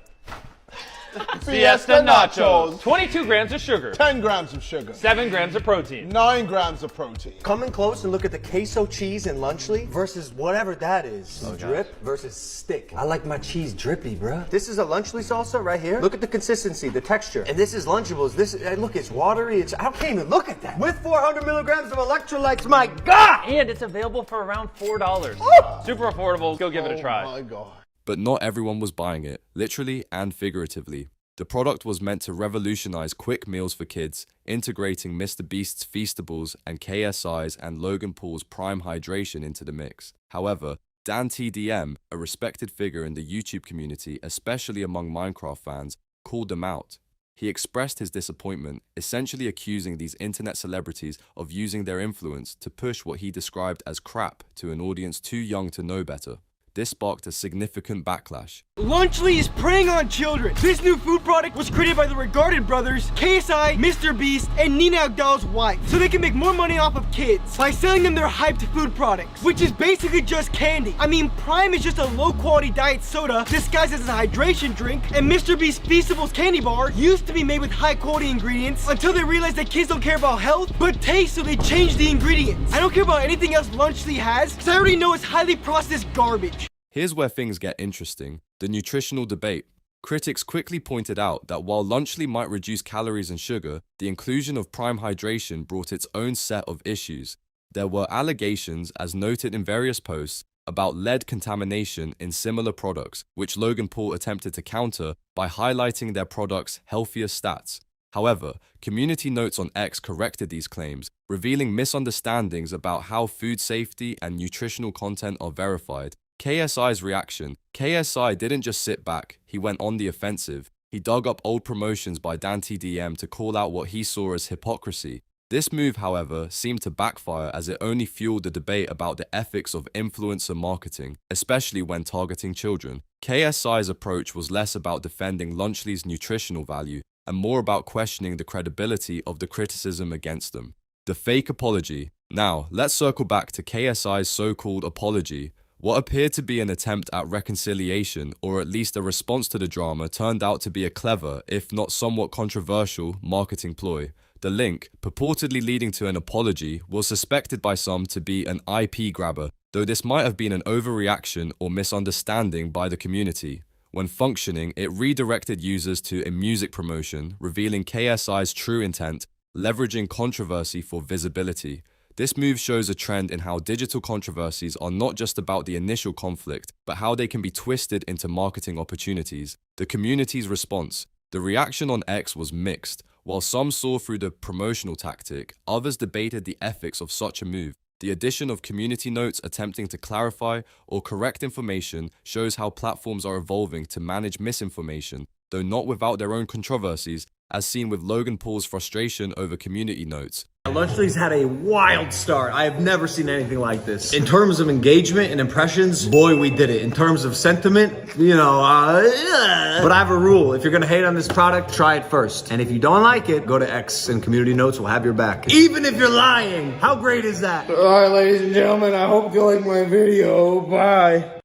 Fiesta Nachos. 22 grams of sugar. 10 grams of sugar. 7 grams of protein. 9 grams of protein. Come in close and look at the queso cheese in Lunchly versus whatever that is. Drip versus stick. I like my cheese drippy, bruh. This is a Lunchly salsa right here. Look at the consistency, the texture. And this is Lunchables. This, look, it's watery. I can't even look at that. With 400 milligrams of electrolytes, my God! And it's available for around $4. Super affordable. Go give it a try. Oh my God. But not everyone was buying it, literally and figuratively. The product was meant to revolutionize quick meals for kids, integrating MrBeast's Feastables and KSI's and Logan Paul's Prime Hydration into the mix. However, DanTDM, a respected figure in the YouTube community, especially among Minecraft fans, called them out. He expressed his disappointment, essentially accusing these internet celebrities of using their influence to push what he described as crap to an audience too young to know better. This sparked a significant backlash. Lunchly is preying on children. This new food product was created by the regarded brothers, KSI, MrBeast, and Nina Agdal's wife, so they can make more money off of kids by selling them their hyped food products, which is basically just candy. I mean, Prime is just a low-quality diet soda disguised as a hydration drink, and MrBeast's Feastables candy bar used to be made with high-quality ingredients until they realized that kids don't care about health, but taste, so they changed the ingredients. I don't care about anything else Lunchly has, because I already know it's highly processed garbage. Here's where things get interesting. The nutritional debate. Critics quickly pointed out that while Lunchly might reduce calories and sugar, the inclusion of Prime Hydration brought its own set of issues. There were allegations, as noted in various posts, about lead contamination in similar products, which Logan Paul attempted to counter by highlighting their products' healthier stats. However, community notes on X corrected these claims, revealing misunderstandings about how food safety and nutritional content are verified. KSI's reaction. KSI didn't just sit back, he went on the offensive. He dug up old promotions by DanTDM to call out what he saw as hypocrisy. This move, however, seemed to backfire as it only fueled the debate about the ethics of influencer marketing, especially when targeting children. KSI's approach was less about defending Lunchly's nutritional value and more about questioning the credibility of the criticism against them. The fake apology. Now, let's circle back to KSI's so-called apology. What appeared to be an attempt at reconciliation, or at least a response to the drama, turned out to be a clever, if not somewhat controversial, marketing ploy. The link, purportedly leading to an apology, was suspected by some to be an IP grabber, though this might have been an overreaction or misunderstanding by the community. When functioning, it redirected users to a music promotion, revealing KSI's true intent, leveraging controversy for visibility. This move shows a trend in how digital controversies are not just about the initial conflict, but how they can be twisted into marketing opportunities. The community's response. The reaction on X was mixed. While some saw through the promotional tactic, others debated the ethics of such a move. The addition of community notes attempting to clarify or correct information shows how platforms are evolving to manage misinformation, though not without their own controversies, as seen with Logan Paul's frustration over community notes. Lunchly's had a wild start. I have never seen anything like this. In terms of engagement and impressions, boy, we did it. In terms of sentiment, but I have a rule. If you're gonna hate on this product, try it first. And if you don't like it, go to X and community notes will have your back. Even if you're lying. How great is that? All right, ladies and gentlemen, I hope you like my video. Bye.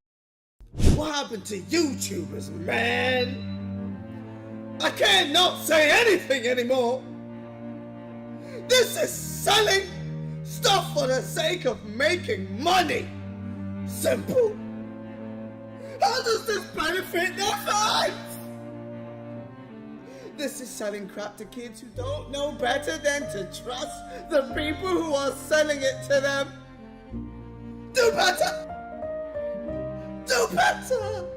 What happened to YouTubers, man? I can't not say anything anymore. This is selling stuff for the sake of making money. Simple. How does this benefit their lives? This is selling crap to kids who don't know better than to trust the people who are selling it to them. Do better. Do better.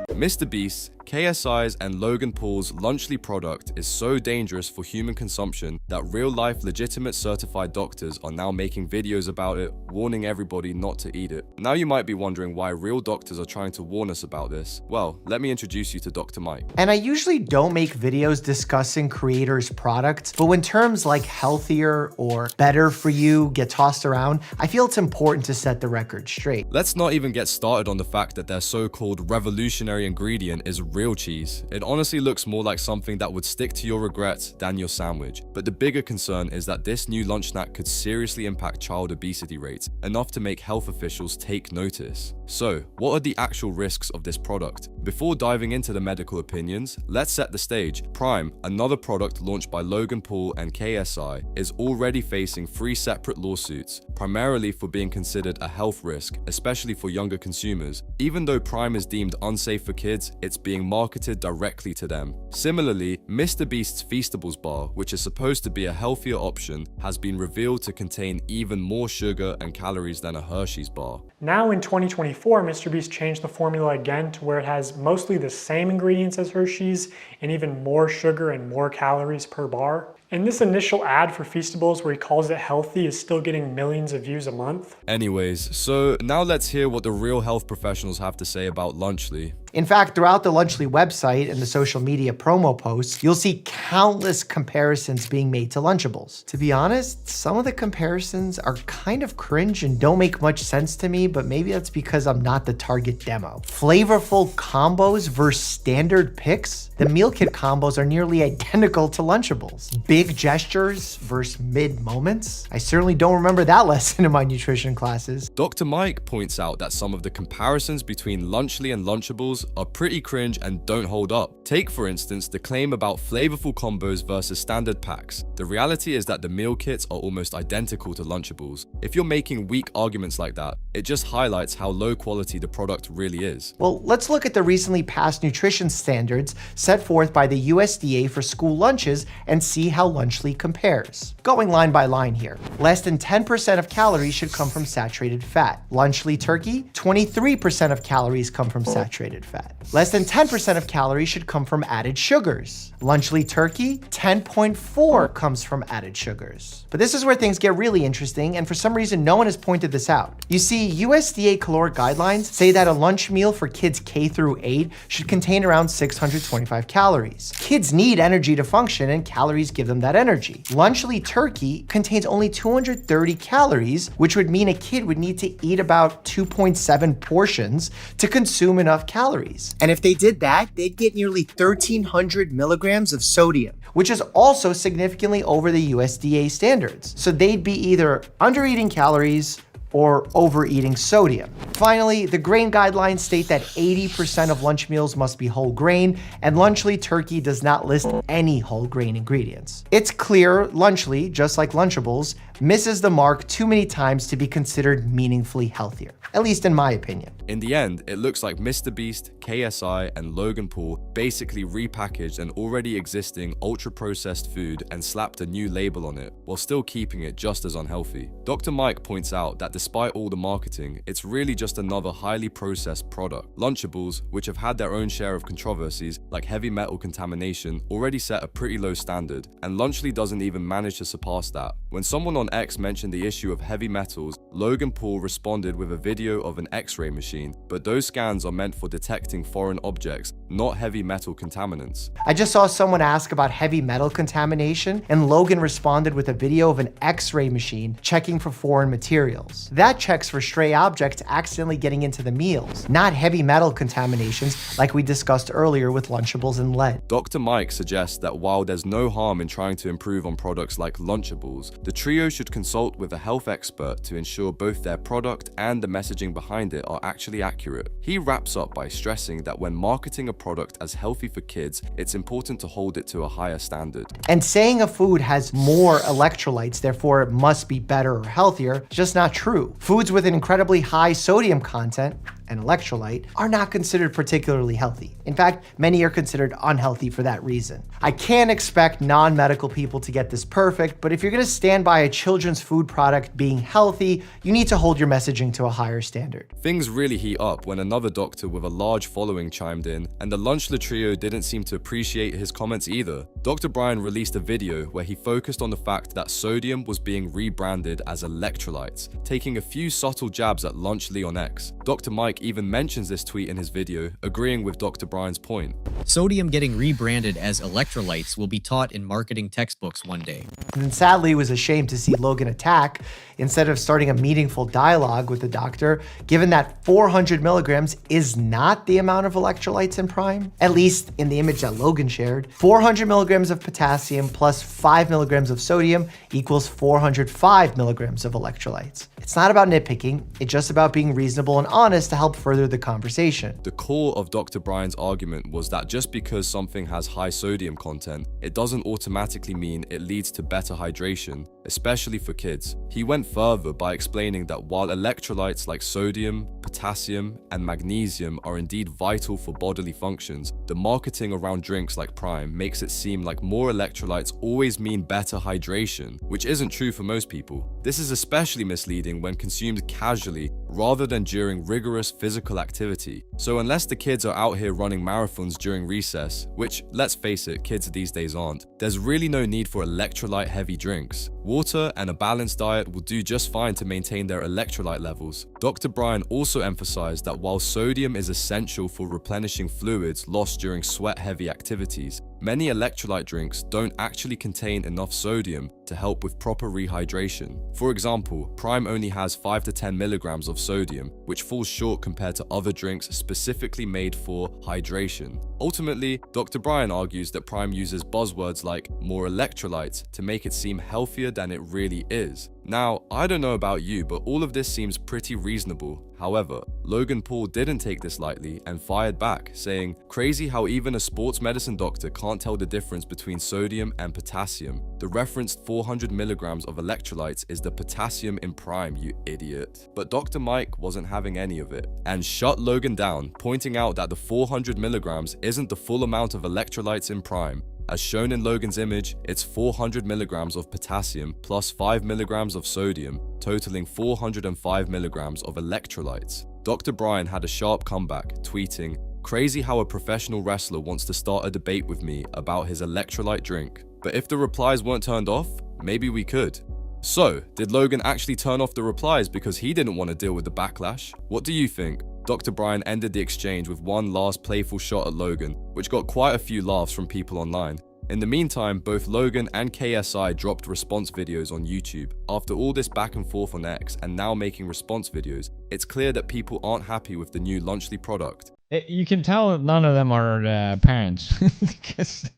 MrBeast's, KSI's, and Logan Paul's Lunchly product is so dangerous for human consumption that real-life legitimate certified doctors are now making videos about it, warning everybody not to eat it. Now you might be wondering why real doctors are trying to warn us about this. Well, let me introduce you to Dr. Mike. And I usually don't make videos discussing creators' products, but when terms like healthier or better for you get tossed around, I feel it's important to set the record straight. Let's not even get started on the fact that their so-called revolutionary ingredient is real cheese. It honestly looks more like something that would stick to your regrets than your sandwich. But the bigger concern is that this new lunch snack could seriously impact child obesity rates, enough to make health officials take notice. So, what are the actual risks of this product? Before diving into the medical opinions, let's set the stage. Prime, another product launched by Logan Paul and KSI, is already facing 3 separate lawsuits, primarily for being considered a health risk, especially for younger consumers. Even though Prime is deemed unsafe for kids, it's being marketed directly to them. Similarly, MrBeast's Feastables bar, which is supposed to be a healthier option, has been revealed to contain even more sugar and calories than a Hershey's bar. Now in 2024, MrBeast changed the formula again to where it has mostly the same ingredients as Hershey's and even more sugar and more calories per bar. And this initial ad for Feastables where he calls it healthy is still getting millions of views a month. Anyways, so now let's hear what the real health professionals have to say about Lunchly. In fact, throughout the Lunchly website and the social media promo posts, you'll see countless comparisons being made to Lunchables. To be honest, some of the comparisons are kind of cringe and don't make much sense to me, but maybe that's because I'm not the target demo. Flavorful combos versus standard picks? The meal kit combos are nearly identical to Lunchables. Big gestures versus mid moments? I certainly don't remember that lesson in my nutrition classes. Dr. Mike points out that some of the comparisons between Lunchly and Lunchables are pretty cringe and don't hold up. Take, for instance, the claim about flavorful combos versus standard packs. The reality is that the meal kits are almost identical to Lunchables. If you're making weak arguments like that, it just highlights how low quality the product really is. Well, let's look at the recently passed nutrition standards set forth by the USDA for school lunches and see how Lunchly compares. Going line by line here. Less than 10% of calories should come from saturated fat. Lunchly turkey, 23% of calories come from saturated fat. Less than 10% of calories should come from added sugars. Lunchly turkey, 10.4 comes from added sugars. But this is where things get really interesting, and for some reason no one has pointed this out. You see, USDA caloric guidelines say that a lunch meal for kids K through 8 should contain around 625 calories. Kids need energy to function, and calories give them that energy. Lunchly turkey contains only 230 calories, which would mean a kid would need to eat about 2.7 portions to consume enough calories. And if they did that, they'd get nearly 1,300 milligrams of sodium, which is also significantly over the USDA standards. So they'd be either under-eating calories or overeating sodium. Finally, the grain guidelines state that 80% of lunch meals must be whole grain, and Lunchly turkey does not list any whole grain ingredients. It's clear Lunchly, just like Lunchables, misses the mark too many times to be considered meaningfully healthier, at least in my opinion. In the end, it looks like MrBeast, KSI, and Logan Paul basically repackaged an already existing ultra-processed food and slapped a new label on it, while still keeping it just as unhealthy. Dr. Mike points out that despite all the marketing, it's really just another highly processed product. Lunchables, which have had their own share of controversies, like heavy metal contamination, already set a pretty low standard, and Lunchly doesn't even manage to surpass that. When someone on on X mentioned the issue of heavy metals, Logan Paul responded with a video of an X-ray machine, but those scans are meant for detecting foreign objects, not heavy metal contaminants. I just saw someone ask about heavy metal contamination, and Logan responded with a video of an X-ray machine checking for foreign materials. That checks for stray objects accidentally getting into the meals, not heavy metal contaminations like we discussed earlier with Lunchables and lead. Dr. Mike suggests that while there's no harm in trying to improve on products like Lunchables, the trio should consult with a health expert to ensure both their product and the messaging behind it are actually accurate. He wraps up by stressing that when marketing a product as healthy for kids, it's important to hold it to a higher standard. And saying a food has more electrolytes, therefore it must be better or healthier, is just not true. Foods with an incredibly high sodium content and electrolyte are not considered particularly healthy. In fact, many are considered unhealthy for that reason. I can't expect non-medical people to get this perfect, but if you're gonna stand by a children's food product being healthy, you need to hold your messaging to a higher standard. Things really heat up when another doctor with a large following chimed in, and the Lunchler trio didn't seem to appreciate his comments either. Dr. Brian released a video where he focused on the fact that sodium was being rebranded as electrolytes, taking a few subtle jabs at Lunchley on X. Dr. Mike even mentions this tweet in his video, agreeing with Dr. Brian's point. Sodium getting rebranded as electrolytes will be taught in marketing textbooks one day. And then sadly was ashamed to see Logan attack instead of starting a meaningful dialogue with the doctor, given that 400 milligrams is not the amount of electrolytes in Prime, at least in the image that Logan shared. 400 milligrams of potassium plus 5 milligrams of sodium equals 405 milligrams of electrolytes. It's not about nitpicking, it's just about being reasonable and honest to help further the conversation. The core of Dr. Brian's argument was that just because something has high sodium content, it doesn't automatically mean it leads to better hydration, especially for kids. He went further by explaining that while electrolytes like sodium, potassium, and magnesium are indeed vital for bodily functions, the marketing around drinks like Prime makes it seem like more electrolytes always mean better hydration, which isn't true for most people. This is especially misleading when consumed casually rather than during rigorous physical activity. So unless the kids are out here running marathons during recess, which let's face it, kids these days aren't, there's really no need for electrolyte heavy drinks. Water and a balanced diet will do just fine to maintain their electrolyte levels. Dr. Brian also emphasized that while sodium is essential for replenishing fluids lost during sweat-heavy activities, many electrolyte drinks don't actually contain enough sodium to help with proper rehydration. For example, Prime only has 5 to 10 milligrams of sodium, which falls short compared to other drinks specifically made for hydration. Ultimately, Dr. Brian argues that Prime uses buzzwords like more electrolytes to make it seem healthier than it really is. Now, I don't know about you, but all of this seems pretty reasonable. However, Logan Paul didn't take this lightly and fired back, saying, "Crazy how even a sports medicine doctor can't tell the difference between sodium and potassium. The referenced 400 milligrams of electrolytes is the potassium in Prime, you idiot." But Dr. Mike wasn't having any of it and shut Logan down, pointing out that the 400 milligrams isn't the full amount of electrolytes in Prime. As shown in Logan's image, it's 400 milligrams of potassium plus 5 milligrams of sodium, totaling 405 milligrams of electrolytes. Dr. Brian had a sharp comeback, tweeting, "Crazy how a professional wrestler wants to start a debate with me about his electrolyte drink. But if the replies weren't turned off, maybe we could." So, did Logan actually turn off the replies because he didn't want to deal with the backlash? What do you think? Dr. Brian ended the exchange with one last playful shot at Logan, which got quite a few laughs from people online. In the meantime, both Logan and KSI dropped response videos on YouTube. After all this back and forth on X and now making response videos, it's clear that people aren't happy with the new Lunchley product. You can tell none of them are parents. Because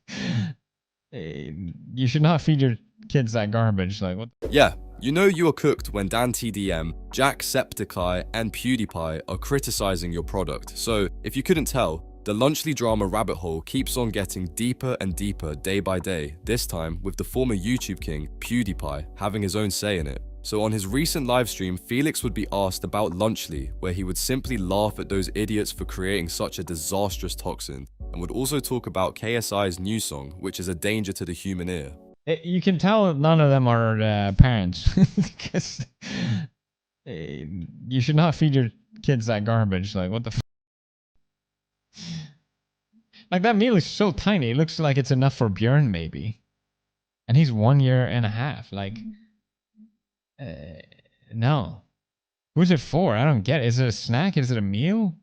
you should not feed your kids that garbage. Like, what? Yeah, you know you are cooked when DanTDM, Jacksepticeye, and PewDiePie are criticizing your product. So, if you couldn't tell, the Lunchley drama rabbit hole keeps on getting deeper and deeper day by day, this time with the former YouTube king, PewDiePie, having his own say in it. So on his recent livestream, Felix would be asked about Lunchley, where he would simply laugh at those idiots for creating such a disastrous toxin, and would also talk about KSI's new song, which is a danger to the human ear. You can tell none of them are parents. Because you should not feed your kids that garbage. Like, what the f? Like, that meal is so tiny. It looks like it's enough for Björn, maybe. And he's 1.5 years. Like, No. Who's it for? I don't get it. Is it a snack? Is it a meal?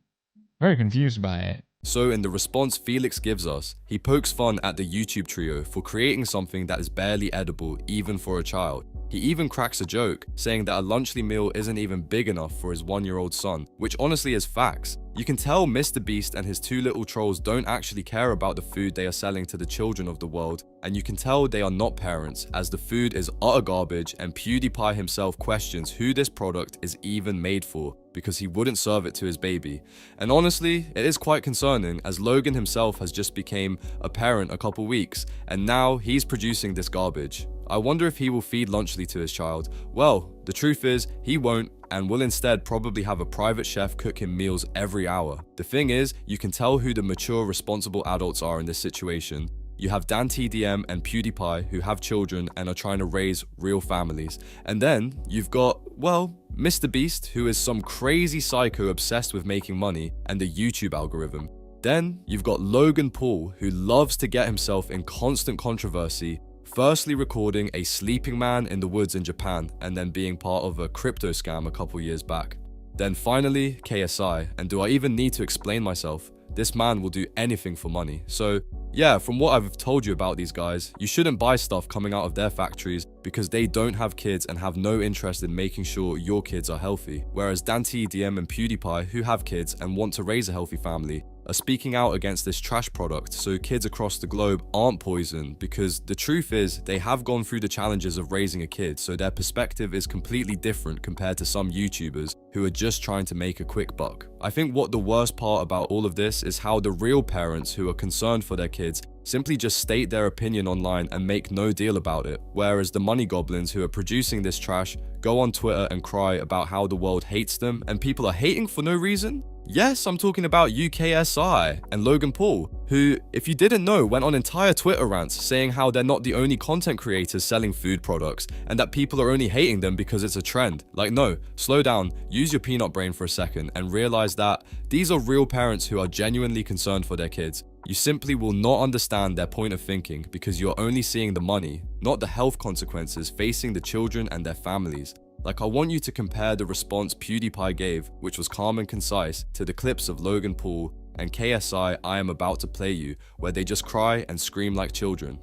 Very confused by it. So in the response Felix gives us, he pokes fun at the YouTube trio for creating something that is barely edible even for a child. He even cracks a joke, saying that a Lunchly meal isn't even big enough for his 1-year-old son, which honestly is facts. You can tell MrBeast and his 2 little trolls don't actually care about the food they are selling to the children of the world, and you can tell they are not parents, as the food is utter garbage and PewDiePie himself questions who this product is even made for, because he wouldn't serve it to his baby. And honestly, it is quite concerning, as Logan himself has just became a parent a couple weeks, and now he's producing this garbage. I wonder if he will feed Lunchly to his child. Well, the truth is, he won't, and will instead probably have a private chef cook him meals every hour. The thing is, you can tell who the mature, responsible adults are in this situation. You have DanTDM and PewDiePie who have children and are trying to raise real families. And then you've got, well, MrBeast, who is some crazy psycho obsessed with making money and the YouTube algorithm. Then you've got Logan Paul, who loves to get himself in constant controversy, firstly recording a sleeping man in the woods in Japan and then being part of a crypto scam a couple years back. Then finally, KSI, and do I even need to explain myself? This man will do anything for money. So yeah, from what I've told you about these guys, you shouldn't buy stuff coming out of their factories because they don't have kids and have no interest in making sure your kids are healthy. Whereas DanTDM and PewDiePie, who have kids and want to raise a healthy family, are speaking out against this trash product so kids across the globe aren't poisoned, because the truth is they have gone through the challenges of raising a kid, so their perspective is completely different compared to some YouTubers who are just trying to make a quick buck. I think what the worst part about all of this is how the real parents who are concerned for their kids simply just state their opinion online and make no deal about it, whereas the money goblins who are producing this trash go on Twitter and cry about how the world hates them and people are hating for no reason. Yes, I'm talking about UKSI and Logan Paul, who, if you didn't know, went on entire Twitter rants saying how they're not the only content creators selling food products and that people are only hating them because it's a trend. Like, no, slow down, use your peanut brain for a second and realize that these are real parents who are genuinely concerned for their kids. You simply will not understand their point of thinking because you're only seeing the money, not the health consequences facing the children and their families. Like, I want you to compare the response PewDiePie gave, which was calm and concise, to the clips of Logan Paul and KSI I am about to play you, where they just cry and scream like children.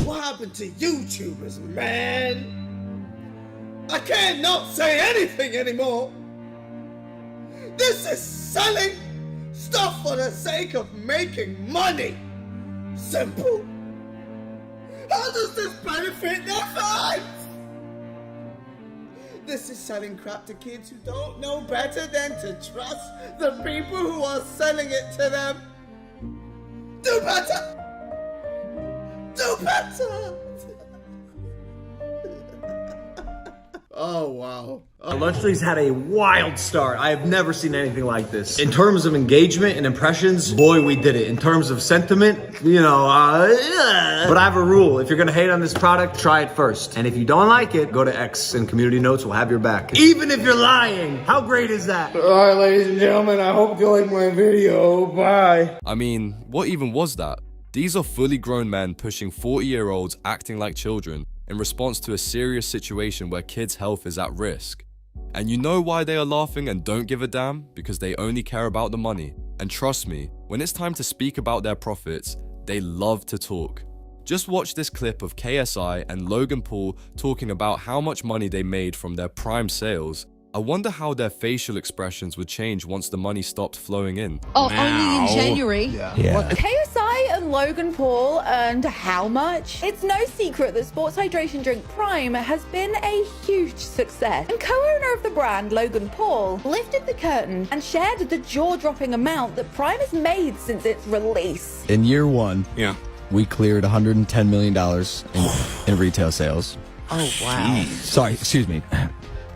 What happened to YouTubers, man? I can't not say anything anymore. This is selling stuff for the sake of making money. Simple. How does this benefit their lives? This is selling crap to kids who don't know better than to trust the people who are selling it to them. Do better! Do better! Oh, wow. Lunchly's had a wild start. I have never seen anything like this. In terms of engagement and impressions, boy, we did it. In terms of sentiment, you know, but I have a rule. If you're gonna hate on this product, try it first. And if you don't like it, go to X and community notes will have your back. Even if you're lying. How great is that? All right, ladies and gentlemen, I hope you like my video. Bye. I mean, what even was that? These are fully grown men pushing 40-year-olds acting like children in response to a serious situation where kids' health is at risk. And you know why they are laughing and don't give a damn? Because they only care about the money. And trust me, when it's time to speak about their profits, they love to talk. Just watch this clip of KSI and Logan Paul talking about how much money they made from their Prime sales. I wonder how their facial expressions would change once the money stopped flowing in. Oh, only in January? Yeah. KSI and Logan Paul earned how much? It's no secret that sports hydration drink Prime has been a huge success. And co-owner of the brand, Logan Paul, lifted the curtain and shared the jaw-dropping amount that Prime has made since its release. In year one, we cleared $110 million in retail sales. Oh, wow. Sorry, excuse me.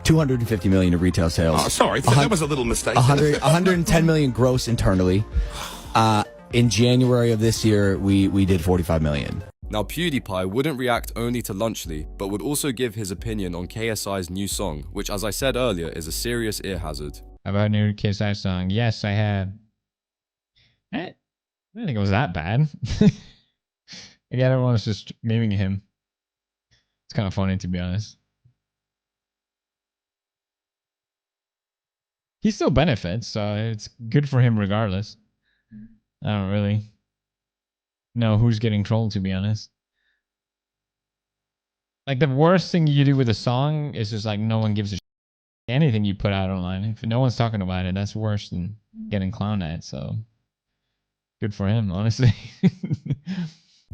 250 million in retail sales. Oh, sorry, that was a little mistake. 110 million gross internally. In January of this year, we did 45 million. Now, PewDiePie wouldn't react only to Lunchly, but would also give his opinion on KSI's new song, which, as I said earlier, is a serious ear hazard. About a new KSI song? Yes, I have. I didn't think it was that bad. Again, everyone was just miming him. It's kind of funny, to be honest. he still benefits, so it's good for him regardless. I don't really know who's getting trolled, to be honest. Like, the worst thing you do with a song is just like no one gives a shit. Anything you put out online, if no one's talking about it, that's worse than getting clowned at. So good for him, honestly.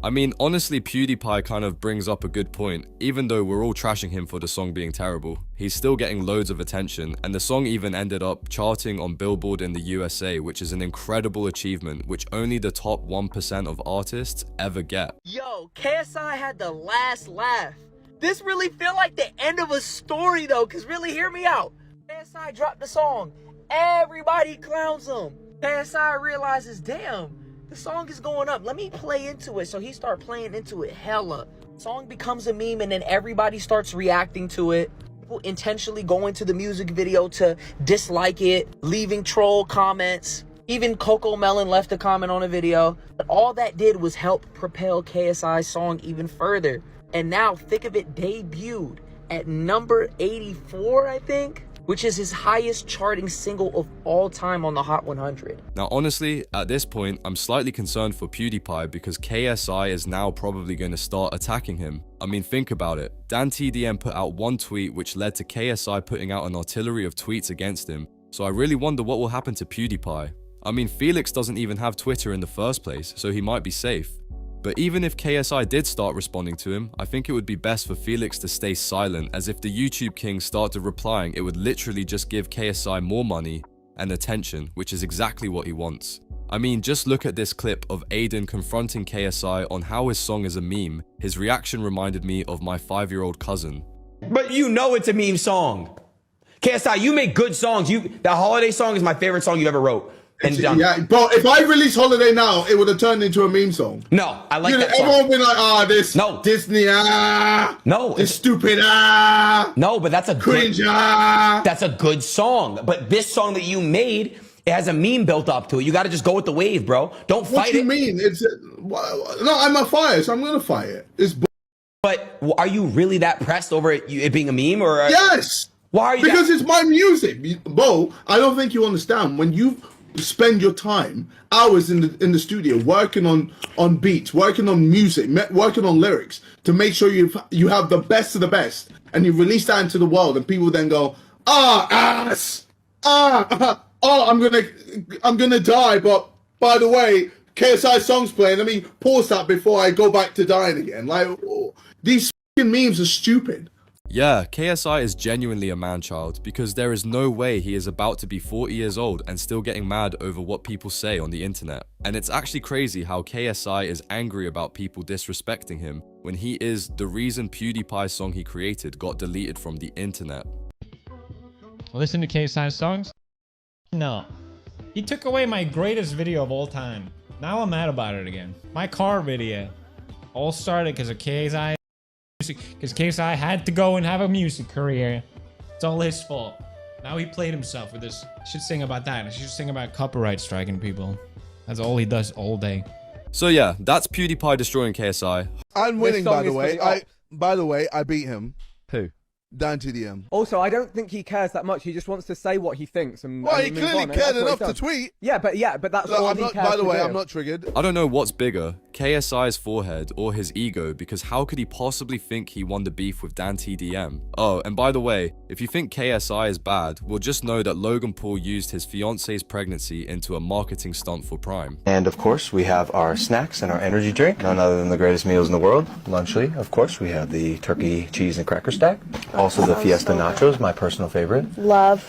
I mean, honestly, PewDiePie kind of brings up a good point. Even though we're all trashing him for the song being terrible, he's still getting loads of attention, and the song even ended up charting on Billboard in the USA, which is an incredible achievement, which only the top 1% of artists ever get. Yo, KSI had the last laugh. This really feel like the end of a story though, cause really, hear me out. KSI dropped the song, everybody clowns him. KSI realizes, damn, the song is going up, let me play into it. So he started playing into it hella. Song becomes a meme and then everybody starts reacting to it. People intentionally go into the music video to dislike it, leaving troll comments. Even Coco Melon left a comment on the video. But all that did was help propel KSI's song even further. And now Thick of It debuted at number 84, I think, which is his highest charting single of all time on the Hot 100. Now honestly, at this point, I'm slightly concerned for PewDiePie because KSI is now probably going to start attacking him. I mean, think about it. DanTDM put out one tweet which led to KSI putting out an artillery of tweets against him. So I really wonder what will happen to PewDiePie. I mean, Felix doesn't even have Twitter in the first place, so he might be safe. But even if KSI did start responding to him, I think it would be best for Felix to stay silent, as if the YouTube king started replying, it would literally just give KSI more money and attention, which is exactly what he wants. I mean, just look at this clip of Aiden confronting KSI on how his song is a meme. His reaction reminded me of my 5-year-old cousin. But you know it's a meme song. KSI, you make good songs. That holiday song is my favorite song you ever wrote. Yeah, but if I release Holiday now, it would have turned into a meme song. No, I like that everyone song. would be like, this Disney, no, this stupid, no, but that's a cringe, good, that's a good song. But this song that you made, it has a meme built up to it. You got to just go with the wave, bro. Don't fight it. What do you mean? It's no, I'm a fire, so I'm gonna fight it. It's but are you really that pressed over it being a meme, or yes? Why are you? Because it's my music, Bo. I don't think you understand when you spend your time hours in the studio working on beats, working on music, working on lyrics to make sure you have the best of the best, and you release that into the world, and people then go, I'm gonna die, but by the way, KSI song's playing, let me pause that before I go back to dying again. Like, these fucking memes are stupid. Yeah, KSI is genuinely a man-child because there is no way he is about to be 40 years old and still getting mad over what people say on the internet. And it's actually crazy how KSI is angry about people disrespecting him when he is the reason PewDiePie's song he created got deleted from the internet. Listen to KSI's songs? No. He took away my greatest video of all time. Now I'm mad about it again. My car video all started because of KSI. Because KSI had to go and have a music career. It's all his fault. Now he played himself with this. I should sing about that. I should sing about copyright striking people. That's all he does all day. So yeah, that's PewDiePie destroying KSI. I'm winning, by the way. I beat him. Who? DanTDM. Also, I don't think he cares that much. He just wants to say what he thinks. Well, he clearly cared enough to tweet. Yeah, but that's all he cares to do. By the way, I'm not triggered. I don't know what's bigger, KSI's forehead or his ego, because how could he possibly think he won the beef with DanTDM? Oh, and by the way, if you think KSI is bad, well just know that Logan Paul used his fiance's pregnancy into a marketing stunt for Prime. And of course, we have our snacks and our energy drink, none other than the greatest meals in the world. Lunchly, of course, we have the turkey, cheese, and cracker stack. Also the Fiesta Nachos, my personal favorite. Love.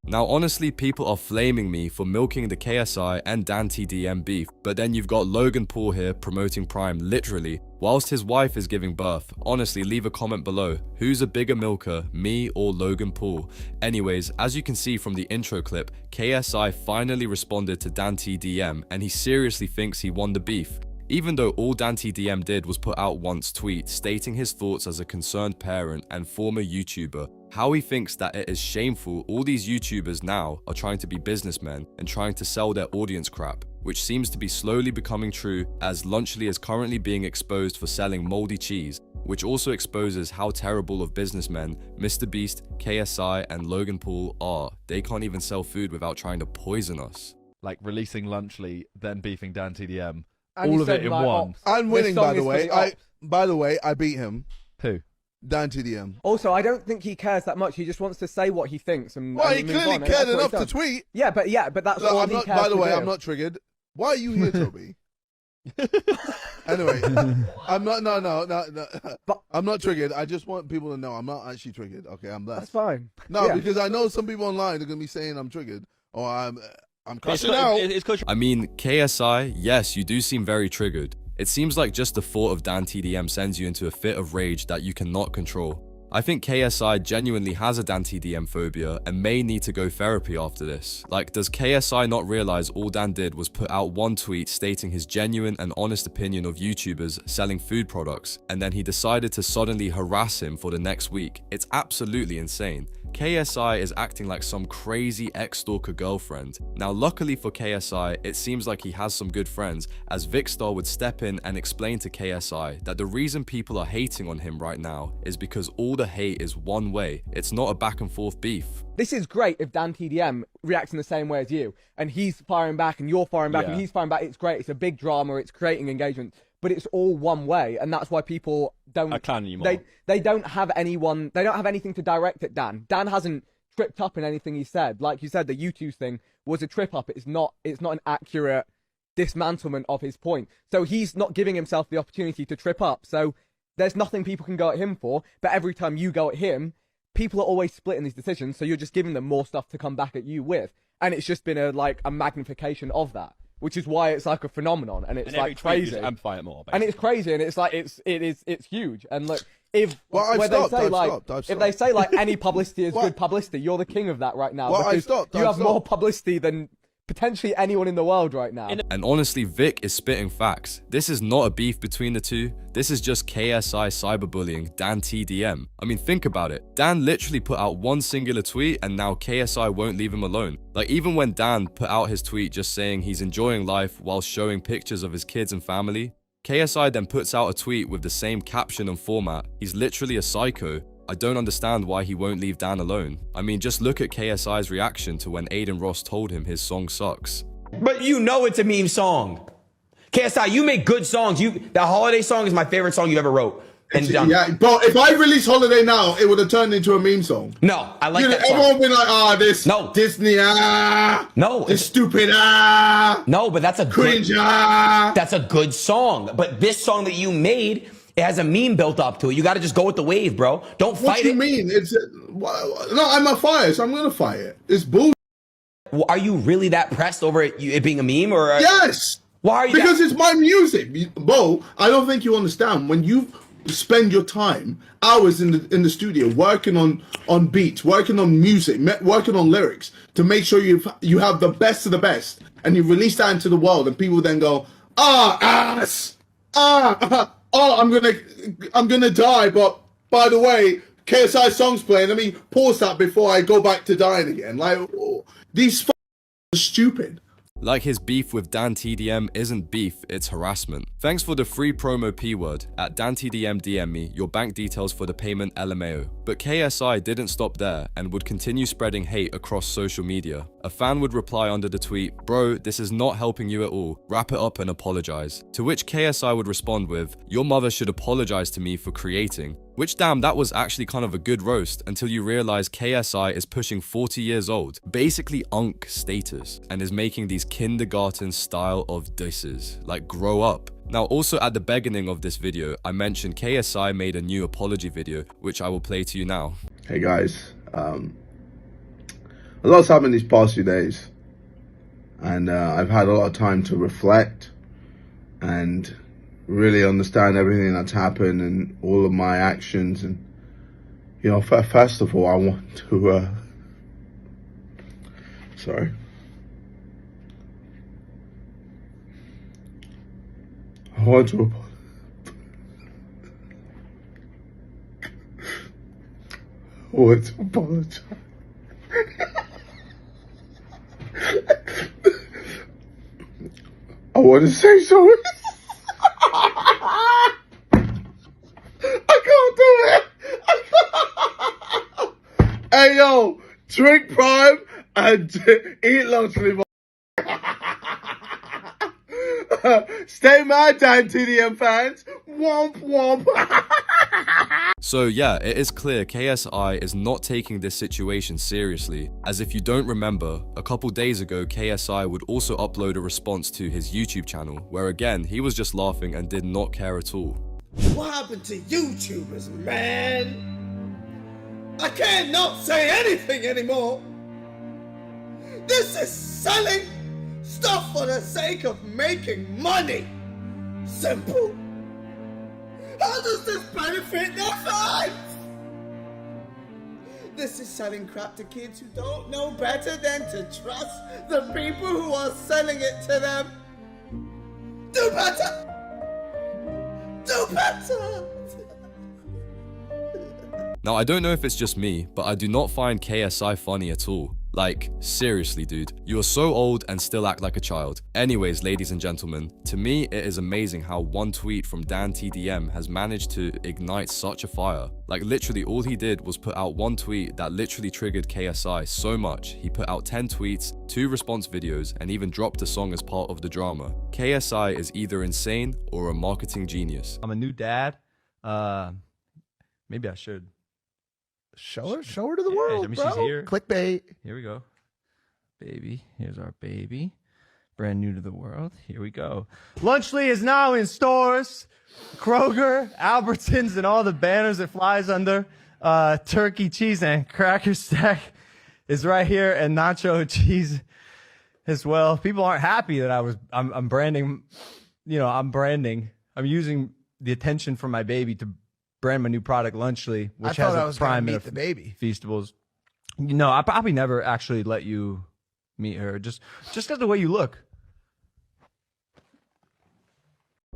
Now honestly, people are flaming me for milking the KSI and DanTDM beef, but then you've got Logan Paul here promoting Prime literally, whilst his wife is giving birth. Honestly, leave a comment below. Who's a bigger milker, me or Logan Paul? Anyways, as you can see from the intro clip, KSI finally responded to DanTDM and he seriously thinks he won the beef. Even though all DanTDM did was put out once tweet stating his thoughts as a concerned parent and former YouTuber. how he thinks that it is shameful all these YouTubers now are trying to be businessmen and trying to sell their audience crap, which seems to be slowly becoming true as Lunchables is currently being exposed for selling moldy cheese, which also exposes how terrible of businessmen MrBeast, KSI, and Logan Paul are. They can't even sell food without trying to poison us. Like releasing Lunchables, then beefing DanTDM, And all he of said, it in like, one. ops. I'm This winning, song by the is for way. the ops. By the way, I beat him. Who? DanTDM. Also, I don't think he cares that much. He just wants to say what he thinks. And, Well, and he move clearly on, and cared that's what enough he to does. tweet. Yeah, but that's Look, all I'm he not, cares by the to way, do. I'm not triggered. Why are you here, Toby? Anyway, I'm not. No. I'm not triggered. I just want people to know I'm not actually triggered. Okay, I'm blessed. That's fine. No, Yeah. because I know some people online are gonna be saying I'm triggered or I'm crashing out. I mean, KSI, yes, you do seem very triggered. It seems like just the thought of DanTDM sends you into a fit of rage that you cannot control. I think KSI genuinely has a DanTDM phobia and may need to go therapy after this. Like, does KSI not realize all Dan did was put out one tweet stating his genuine and honest opinion of YouTubers selling food products, and then he decided to suddenly harass him for the next week? It's absolutely insane. KSI is acting like some crazy ex-stalker girlfriend. Now, luckily for KSI, it seems like he has some good friends, as Vicstar would step in and explain to KSI that the reason people are hating on him right now is because all the hate is one way. It's not a back and forth beef. This is great if DanTDM reacts in the same way as you, and he's firing back, and you're firing back, and he's firing back. It's great. It's a big drama. It's creating engagement, but it's all one way, and that's why people don't. I clown you more. They don't have anyone. They don't have anything to direct at Dan. Dan hasn't tripped up in anything he said. Like you said, the YouTube thing was a trip up. It's not an accurate dismantlement of his point. So he's not giving himself the opportunity to trip up. So there's nothing people can go at him for. But every time you go at him, people are always splitting these decisions. So you're just giving them more stuff to come back at you with, and it's just been a magnification of that, which is why it's like a phenomenon, and it's like crazy. Amplify it more, and it's crazy, and it's like it's huge. And look, if I've they say like any publicity is good publicity, you're the king of that right now. Well, because you have more publicity than potentially anyone in the world right now. And honestly, Vic is spitting facts. This is not a beef between the two. This is just KSI cyberbullying DanTDM. I mean, think about it. Dan literally put out one singular tweet and now KSI won't leave him alone. Like, even when Dan put out his tweet just saying he's enjoying life while showing pictures of his kids and family, KSI then puts out a tweet with the same caption and format. He's literally a psycho. I don't understand why he won't leave Dan alone. I mean, just look at KSI's reaction to when Aiden Ross told him his song sucks. But you know it's a meme song. KSI, you make good songs. That holiday song is my favorite song you ever wrote. And Yeah, but if I release Holiday now, it would have turned into a meme song. No, I like that everyone song. would be like, this Disney, this stupid, No, but that's a cringe, That's a good song. But this song that you made, it has a meme built up to it. You got to just go with the wave, bro. Don't fight it. What do you mean? No, I'm a fire, so I'm going to fight it. It's bull. Are you really that pressed over it being a meme? Or Yes. Why are you? Because it's my music. Bo, I don't think you understand. When you spend your time, hours in the studio, working on beats, working on music, working on lyrics, to make sure you have the best of the best, and you release that into the world, and people then go, ass, I'm gonna die. But by the way, KSI song's playing. Let me pause that before I go back to dying again. Like, these are stupid. Like his beef with DanTDM isn't beef, it's harassment. Thanks for the free promo P-word. At DanTDM DM me your bank details for the payment LMAO. But KSI didn't stop there and would continue spreading hate across social media. A fan would reply under the tweet, "Bro, this is not helping you at all. Wrap it up and apologize." To which KSI would respond with, "Your mother should apologize to me for creating." Which, damn, that was actually kind of a good roast until you realize KSI is pushing 40 years old, basically unk status, and is making these kindergarten style of disses. Like, grow up. Now, also at the beginning of this video, I mentioned KSI made a new apology video, which I will play to you now. Hey guys, a lot's happened these past few days, and I've had a lot of time to reflect and really understand everything that's happened and all of my actions. And you know, first of all, I want to sorry. I want want to apologize. I want to say sorry. I can't do it. Hey yo, drink Prime and eat Lunchables. Stay mad, DanTDM fans. Womp womp. So yeah, it is clear KSI is not taking this situation seriously, as if you don't remember, a couple days ago KSI would also upload a response to his YouTube channel, where again, he was just laughing and did not care at all. What happened to YouTubers, man? I can't not say anything anymore. This is selling stuff for the sake of making money. Simple. How does this benefit their lives? This is selling crap to kids who don't know better than to trust the people who are selling it to them. Do better. Do better. Now I don't know if it's just me, but I do not find KSI funny at all. Like, seriously dude, you are so old and still act like a child. Anyways, ladies and gentlemen, to me it is amazing how one tweet from DanTDM has managed to ignite such a fire. Like literally all he did was put out one tweet that literally triggered KSI so much, he put out 10 tweets, 2 response videos, and even dropped a song as part of the drama. KSI is either insane or a marketing genius. I'm a new dad. Maybe I should. Show her to the world, I mean, bro. she's here. Clickbait. Here we go. Baby. Here's our baby. Brand new to the world. Here we go. Lunchly is now in stores. Kroger, Albertsons, and all the banners it flies under. Turkey, cheese, and cracker stack is right here, and nacho cheese as well. People aren't happy that I'm branding. You know, I'm branding. I'm using the attention from my baby to brand my new product, Lunchly, which has a Prime and a the baby. Feastables. You know, I probably never actually let you meet her, just because of the way you look.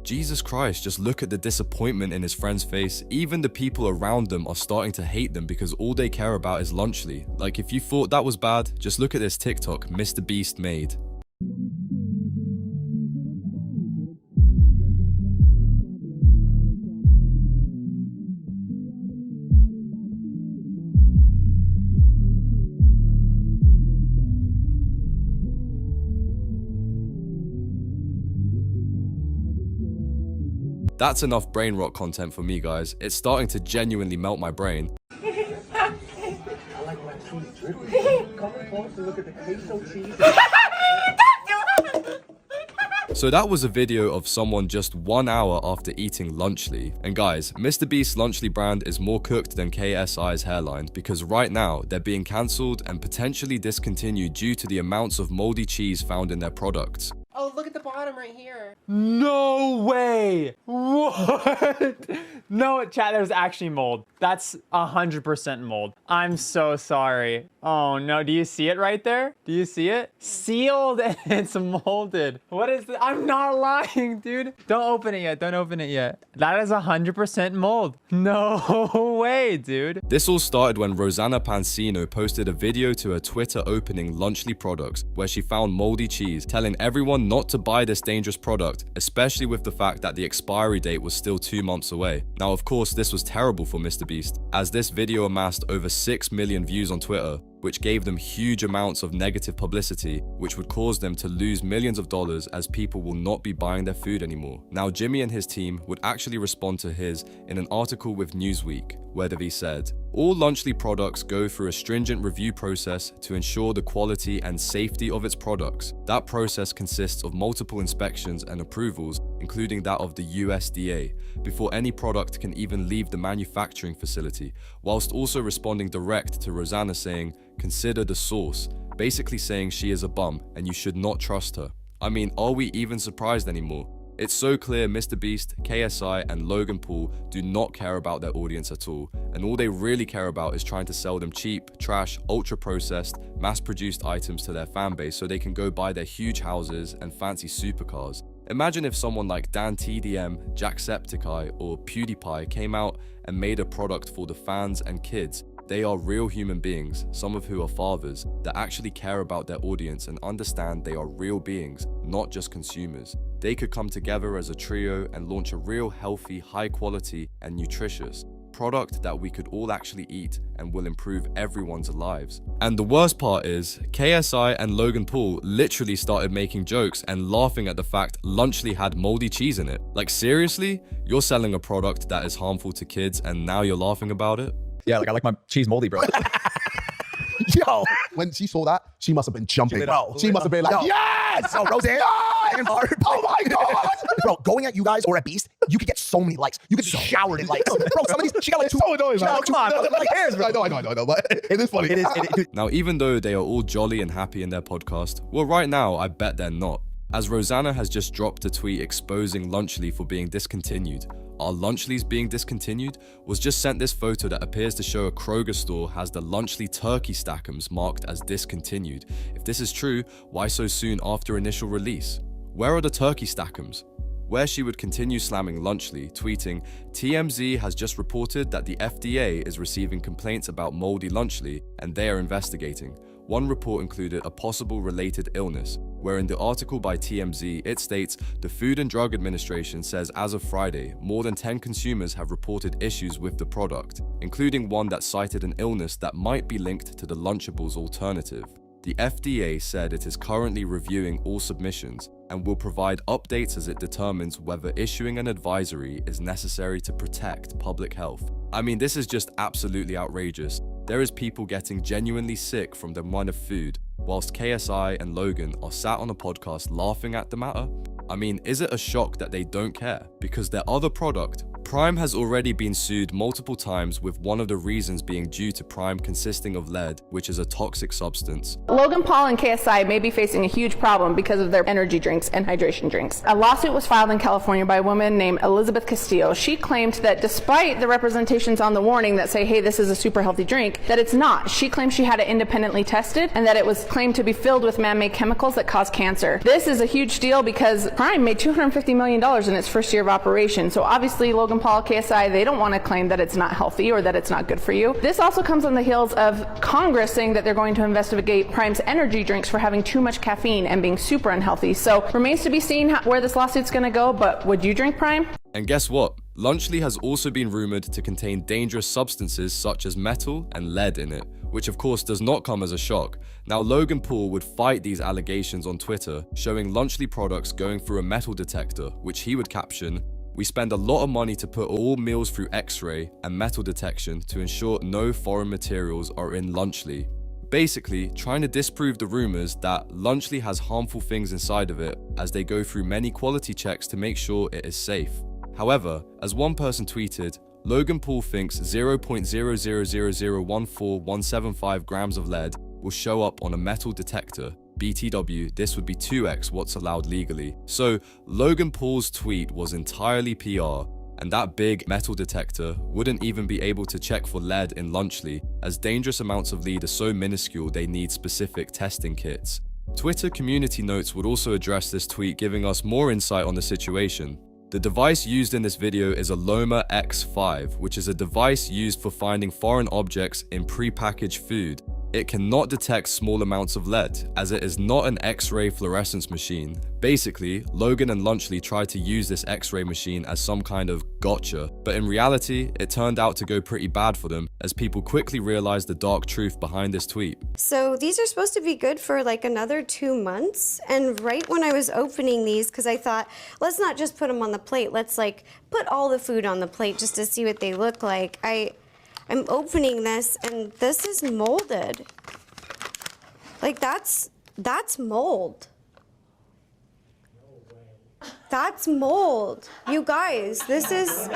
Jesus Christ, just look at the disappointment in his friend's face. Even the people around them are starting to hate them because all they care about is Lunchly. Like, if you thought that was bad, just look at this TikTok MrBeast made. That's enough brain rot content for me, guys. It's starting to genuinely melt my brain. I like my cheese drippy. Come close and look at the queso cheese. So that was a video of someone just 1 hour after eating Lunchly. And guys, MrBeast's Lunchly brand is more cooked than KSI's hairline, because right now they're being cancelled and potentially discontinued due to the amounts of moldy cheese found in their products. Oh, look at the bottom right here. No way! What? No, chat, there's actually mold. That's 100% mold. I'm so sorry. Oh no, do you see it right there? Do you see it? Sealed and it's molded. What is this? I'm not lying, dude. Don't open it yet, don't open it yet. That is 100% mold. No way, dude. This all started when Rosanna Pansino posted a video to her Twitter opening Lunchly products, where she found moldy cheese, telling everyone not to buy this dangerous product, especially with the fact that the expiry date was still 2 months away. Now, of course, this was terrible for MrBeast, as this video amassed over 6 million views on Twitter, which gave them huge amounts of negative publicity, which would cause them to lose millions of dollars as people will not be buying their food anymore. Now, Jimmy and his team would actually respond to his in an article with Newsweek, where he said, "All Lunchly products go through a stringent review process to ensure the quality and safety of its products. That process consists of multiple inspections and approvals, including that of the USDA, before any product can even leave the manufacturing facility," whilst also responding direct to Rosanna saying, "Consider the source," basically saying she is a bum and you should not trust her. I mean, are we even surprised anymore? It's so clear MrBeast, KSI, and Logan Paul do not care about their audience at all, and all they really care about is trying to sell them cheap, trash, ultra-processed, mass-produced items to their fanbase so they can go buy their huge houses and fancy supercars. Imagine if someone like DanTDM, Jacksepticeye, or PewDiePie came out and made a product for the fans and kids. They are real human beings, some of who are fathers, that actually care about their audience and understand they are real beings, not just consumers. They could come together as a trio and launch a real healthy, high quality, and nutritious product that we could all actually eat and will improve everyone's lives. And the worst part is, KSI and Logan Paul literally started making jokes and laughing at the fact Lunchly had moldy cheese in it. Like, seriously? You're selling a product that is harmful to kids and now you're laughing about it? Yeah, like I like my cheese moldy, bro. Yo, when she saw that, she must have been jumping. Bro, she must have been like, yes! Oh, Roseanne. Yes! Oh my God! Bro, going at you guys or at Beast, you could get so many likes. You could be showered in likes. Bro, some of these, she got like two. So annoying, man. Come on, like hairs, bro. I know, but it is funny. Now, even though they are all jolly and happy in their podcast, well, right now, I bet they're not. As Rosanna has just dropped a tweet exposing Lunchly for being discontinued. Are Lunchlys being discontinued? Was just sent this photo that appears to show a Kroger store has the Lunchly turkey stackums marked as discontinued. If this is true, why so soon after initial release? Where are the turkey stackums? Where she would continue slamming Lunchly, tweeting, TMZ has just reported that the FDA is receiving complaints about moldy Lunchly and they are investigating. One report included a possible related illness, where in the article by TMZ, it states the Food and Drug Administration says as of Friday, more than 10 consumers have reported issues with the product, including one that cited an illness that might be linked to the Lunchables alternative. The FDA said it is currently reviewing all submissions and will provide updates as it determines whether issuing an advisory is necessary to protect public health. I mean, this is just absolutely outrageous. There is people getting genuinely sick from the amount of food, whilst KSI and Logan are sat on a podcast laughing at the matter. I mean, is it a shock that they don't care? Because their other product, Prime, has already been sued multiple times, with one of the reasons being due to Prime consisting of lead, which is a toxic substance. Logan Paul and KSI may be facing a huge problem because of their energy drinks and hydration drinks. A lawsuit was filed in California by a woman named Elizabeth Castillo. She claimed that despite the representations on the warning that say, hey, this is a super healthy drink, that it's not. She claimed she had it independently tested and that it was claimed to be filled with man-made chemicals that cause cancer. This is a huge deal because Prime made $250 million in its first year of operation. So obviously Logan Paul, KSI, they don't want to claim that it's not healthy or that it's not good for you. This also comes on the heels of Congress saying that they're going to investigate Prime's energy drinks for having too much caffeine and being super unhealthy. So remains to be seen where this lawsuit's going to go, but would you drink Prime? And guess what? Lunchly has also been rumored to contain dangerous substances such as metal and lead in it, which of course does not come as a shock. Now, Logan Paul would fight these allegations on Twitter, showing Lunchly products going through a metal detector, which he would caption, "We spend a lot of money to put all meals through X-ray and metal detection to ensure no foreign materials are in Lunchly." Basically, trying to disprove the rumors that Lunchly has harmful things inside of it as they go through many quality checks to make sure it is safe. However, as one person tweeted, Logan Paul thinks 0.000014175 grams of lead will show up on a metal detector. BTW, this would be 2x what's allowed legally. So Logan Paul's tweet was entirely PR, and that big metal detector wouldn't even be able to check for lead in Lunchly, as dangerous amounts of lead are so minuscule they need specific testing kits. Twitter community notes would also address this tweet, giving us more insight on the situation. The device used in this video is a Loma X5, which is a device used for finding foreign objects in pre-packaged food. It cannot detect small amounts of lead, as it is not an X-ray fluorescence machine. Basically, Logan and Lunchly tried to use this X-ray machine as some kind of gotcha, but in reality, it turned out to go pretty bad for them, as people quickly realized the dark truth behind this tweet. So these are supposed to be good for like another 2 months, and right when I was opening these, because I thought, let's not just put them on the plate, let's like put all the food on the plate just to see what they look like. I'm opening this and this is molded. Like that's mold. That's mold. You guys, this is...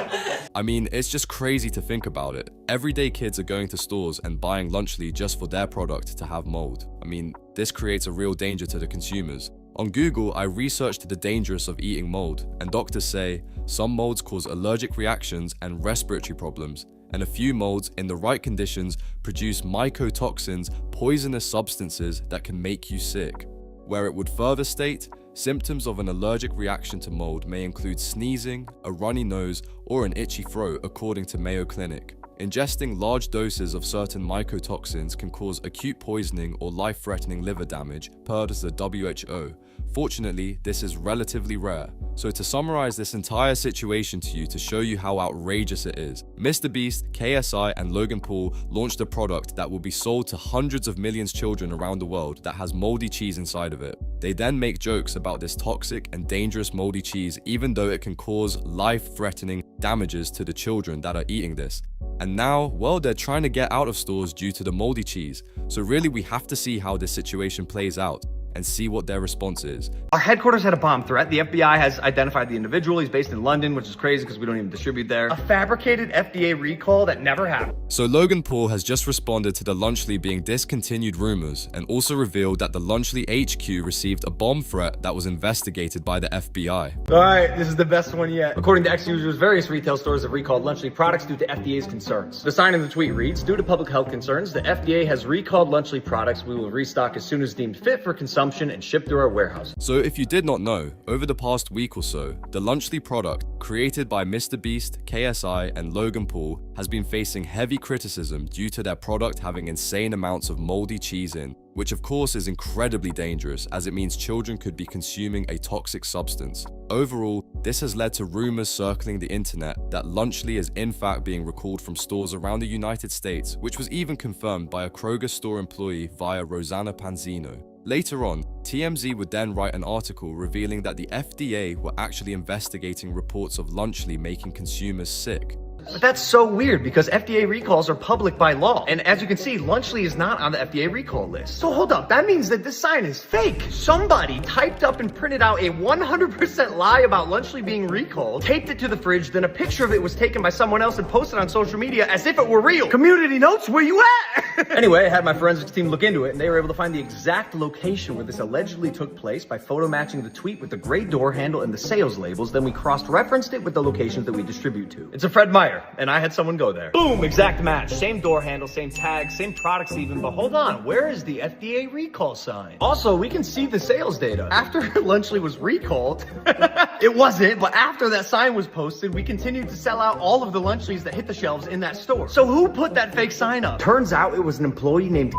I mean, it's just crazy to think about it. Everyday kids are going to stores and buying Lunchly just for their product to have mold. I mean, this creates a real danger to the consumers. On Google, I researched the dangers of eating mold, and doctors say some molds cause allergic reactions and respiratory problems, and a few molds in the right conditions produce mycotoxins, poisonous substances that can make you sick. Where it would further state, symptoms of an allergic reaction to mold may include sneezing, a runny nose, or an itchy throat, according to Mayo Clinic. Ingesting large doses of certain mycotoxins can cause acute poisoning or life-threatening liver damage, per the WHO. Fortunately, this is relatively rare. So to summarize this entire situation to you to show you how outrageous it is, MrBeast, KSI, and Logan Paul launched a product that will be sold to hundreds of millions of children around the world that has moldy cheese inside of it. They then make jokes about this toxic and dangerous moldy cheese even though it can cause life-threatening damages to the children that are eating this. And now, well, they're trying to get out of stores due to the moldy cheese. So really we have to see how this situation plays out and see what their response is. Our headquarters had a bomb threat. The FBI has identified the individual. He's based in London, which is crazy because we don't even distribute there. A fabricated FDA recall that never happened. So Logan Paul has just responded to the Lunchly being discontinued rumors and also revealed that the Lunchly HQ received a bomb threat that was investigated by the FBI. All right, this is the best one yet. According to ex-users, various retail stores have recalled Lunchly products due to FDA's concerns. The sign in the tweet reads, due to public health concerns, the FDA has recalled Lunchly products. We will restock as soon as deemed fit for consumption and shipped through our warehouse. So if you did not know, over the past week or so, the Lunchly product, created by MrBeast, KSI, and Logan Paul, has been facing heavy criticism due to their product having insane amounts of moldy cheese in, which of course is incredibly dangerous as it means children could be consuming a toxic substance. Overall, this has led to rumors circling the internet that Lunchly is in fact being recalled from stores around the United States, which was even confirmed by a Kroger store employee via Rosanna Panzino. Later on, TMZ would then write an article revealing that the FDA were actually investigating reports of Lunchly making consumers sick. But that's so weird because FDA recalls are public by law. And as you can see, Lunchly is not on the FDA recall list. So hold up, that means that this sign is fake. Somebody typed up and printed out a 100% lie about Lunchly being recalled, taped it to the fridge, then a picture of it was taken by someone else and posted on social media as if it were real. Community notes, where you at? Anyway, I had my forensics team look into it and they were able to find the exact location where this allegedly took place by photo matching the tweet with the gray door handle and the sales labels. Then we cross-referenced it with the locations that we distribute to. It's a Fred Meyer. And I had someone go there. Boom, exact match. Same door handle, same tag, same products even, but hold on, where is the FDA recall sign? Also, we can see the sales data. After Lunchly was recalled, it wasn't, but after that sign was posted, we continued to sell out all of the Lunchlys that hit the shelves in that store. So who put that fake sign up? Turns out it was an employee named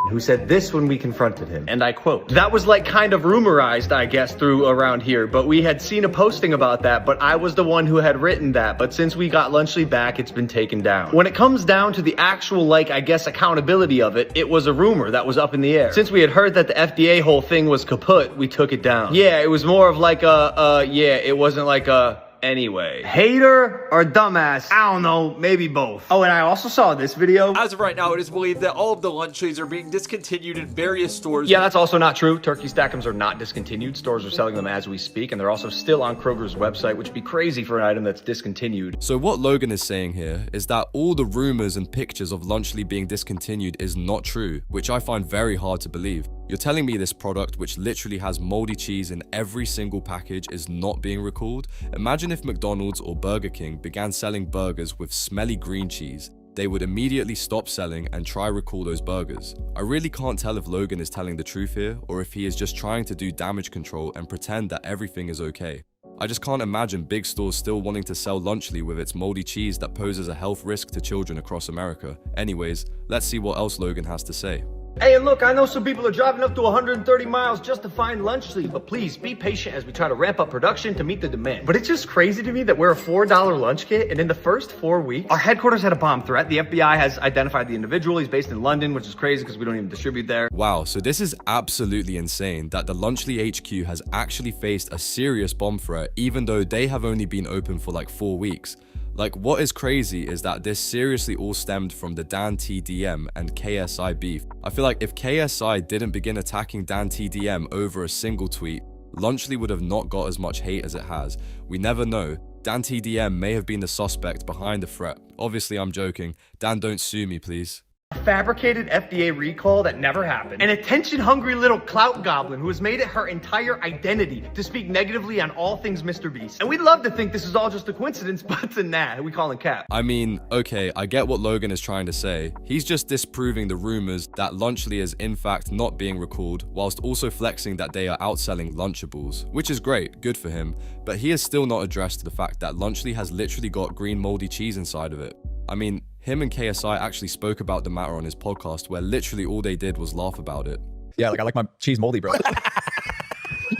who said this when we confronted him, and I quote, "That was like kind of rumorized, I guess, through around here, but we had seen a posting about that, but I was the one who had written that, but since we got Lunchly back, it's been taken down." When it comes down to the actual, like, I guess, accountability of it, it was a rumor that was up in the air. Since we had heard that the FDA whole thing was kaput, we took it down. Yeah, it was more of like it wasn't like a... Anyway, hater or dumbass? I don't know, maybe both. Oh, and I also saw this video. As of right now, it is believed that all of the Lunchlys are being discontinued in various stores. Yeah, that's also not true. Turkey Stack'ems are not discontinued. Stores are selling them as we speak, and they're also still on Kroger's website, which would be crazy for an item that's discontinued. So what Logan is saying here is that all the rumors and pictures of Lunchly being discontinued is not true, which I find very hard to believe. You're telling me this product, which literally has moldy cheese in every single package, is not being recalled? Imagine if McDonald's or Burger King began selling burgers with smelly green cheese. They would immediately stop selling and try recall those burgers. I really can't tell if Logan is telling the truth here or if he is just trying to do damage control and pretend that everything is okay. I just can't imagine big stores still wanting to sell Lunchly with its moldy cheese that poses a health risk to children across America. Anyways, let's see what else Logan has to say. Hey, and look, I know some people are driving up to 130 miles just to find Lunchly, but please be patient as we try to ramp up production to meet the demand. But it's just crazy to me that we're a $4 lunch kit, and in the first 4 weeks, our headquarters had a bomb threat. The FBI has identified the individual. He's based in London, which is crazy because we don't even distribute there. Wow, so this is absolutely insane that the Lunchly HQ has actually faced a serious bomb threat, even though they have only been open for like 4 weeks. Like, what is crazy is that this seriously all stemmed from the DanTDM and KSI beef. I feel like if KSI didn't begin attacking DanTDM over a single tweet, Lunchly would have not got as much hate as it has. We never know. DanTDM may have been the suspect behind the threat. Obviously, I'm joking. Dan, don't sue me, please. A fabricated FDA recall that never happened. An attention-hungry little clout goblin who has made it her entire identity to speak negatively on all things MrBeast. And we'd love to think this is all just a coincidence, but nah, we call him cap. I mean, okay, I get what Logan is trying to say. He's just disproving the rumors that Lunchly is in fact not being recalled, whilst also flexing that they are outselling Lunchables, which is great, good for him, but he has still not addressed the fact that Lunchly has literally got green moldy cheese inside of it. I mean, him and KSI actually spoke about the matter on his podcast, where literally all they did was laugh about it. Yeah, like I like my cheese moldy, bro.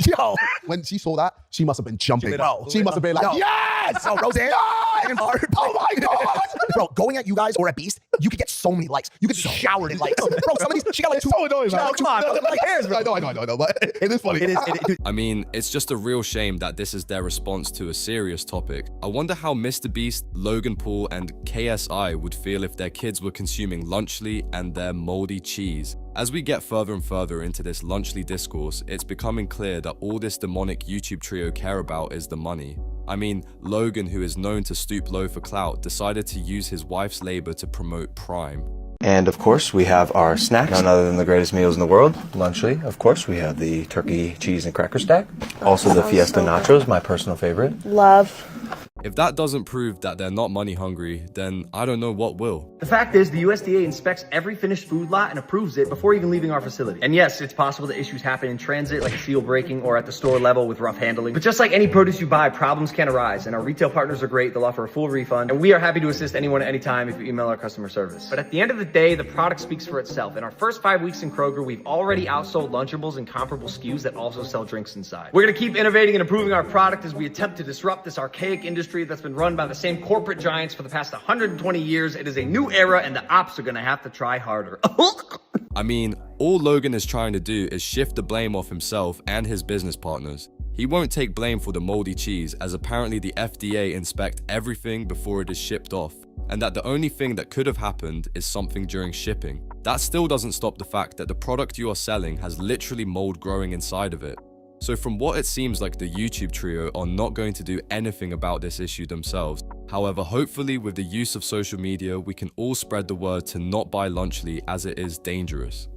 Yo, when she saw that, she must have been jumping. She must have been like, yes! Oh, Roseanne! Yes! Oh my God! Bro, going at you guys or at Beast, you could get so many likes. You could be showered in likes. Bro, some of these, she got like 2. So annoying, man. Come on, like hairs, bro. I know, but it is funny. I mean, it's just a real shame that this is their response to a serious topic. I wonder how MrBeast, Logan Paul, and KSI would feel if their kids were consuming Lunchly and their moldy cheese. As we get further and further into this Lunchly discourse, it's becoming clear that all this demonic YouTube trio care about is the money. I mean, Logan, who is known to stoop low for clout, decided to use his wife's labor to promote Prime. And of course, we have our snacks, none other than the greatest meals in the world. Lunchly, of course, we have the turkey, cheese, and cracker stack. Also the Fiesta Nachos, my personal favorite. Love. If that doesn't prove that they're not money hungry, then I don't know what will. The fact is, the USDA inspects every finished food lot and approves it before even leaving our facility. And yes, it's possible that issues happen in transit, like a seal breaking, or at the store level with rough handling. But just like any produce you buy, problems can arise, and our retail partners are great. They'll offer a full refund, and we are happy to assist anyone at any time if you email our customer service. But at the end of the day, the product speaks for itself. In our first 5 weeks in Kroger, we've already outsold Lunchables and comparable SKUs that also sell drinks inside. We're gonna keep innovating and improving our product as we attempt to disrupt this archaic industry that's been run by the same corporate giants for the past 120 years. It is a new era, and the ops are gonna have to try harder. I mean, all Logan is trying to do is shift the blame off himself and his business partners. He won't take blame for the moldy cheese, as apparently the FDA inspect everything before it is shipped off, and that the only thing that could have happened is something during shipping. That still doesn't stop the fact that the product you are selling has literally mold growing inside of it. So from what it seems like, the YouTube trio are not going to do anything about this issue themselves. However, hopefully with the use of social media, we can all spread the word to not buy Lunchly, as it is dangerous.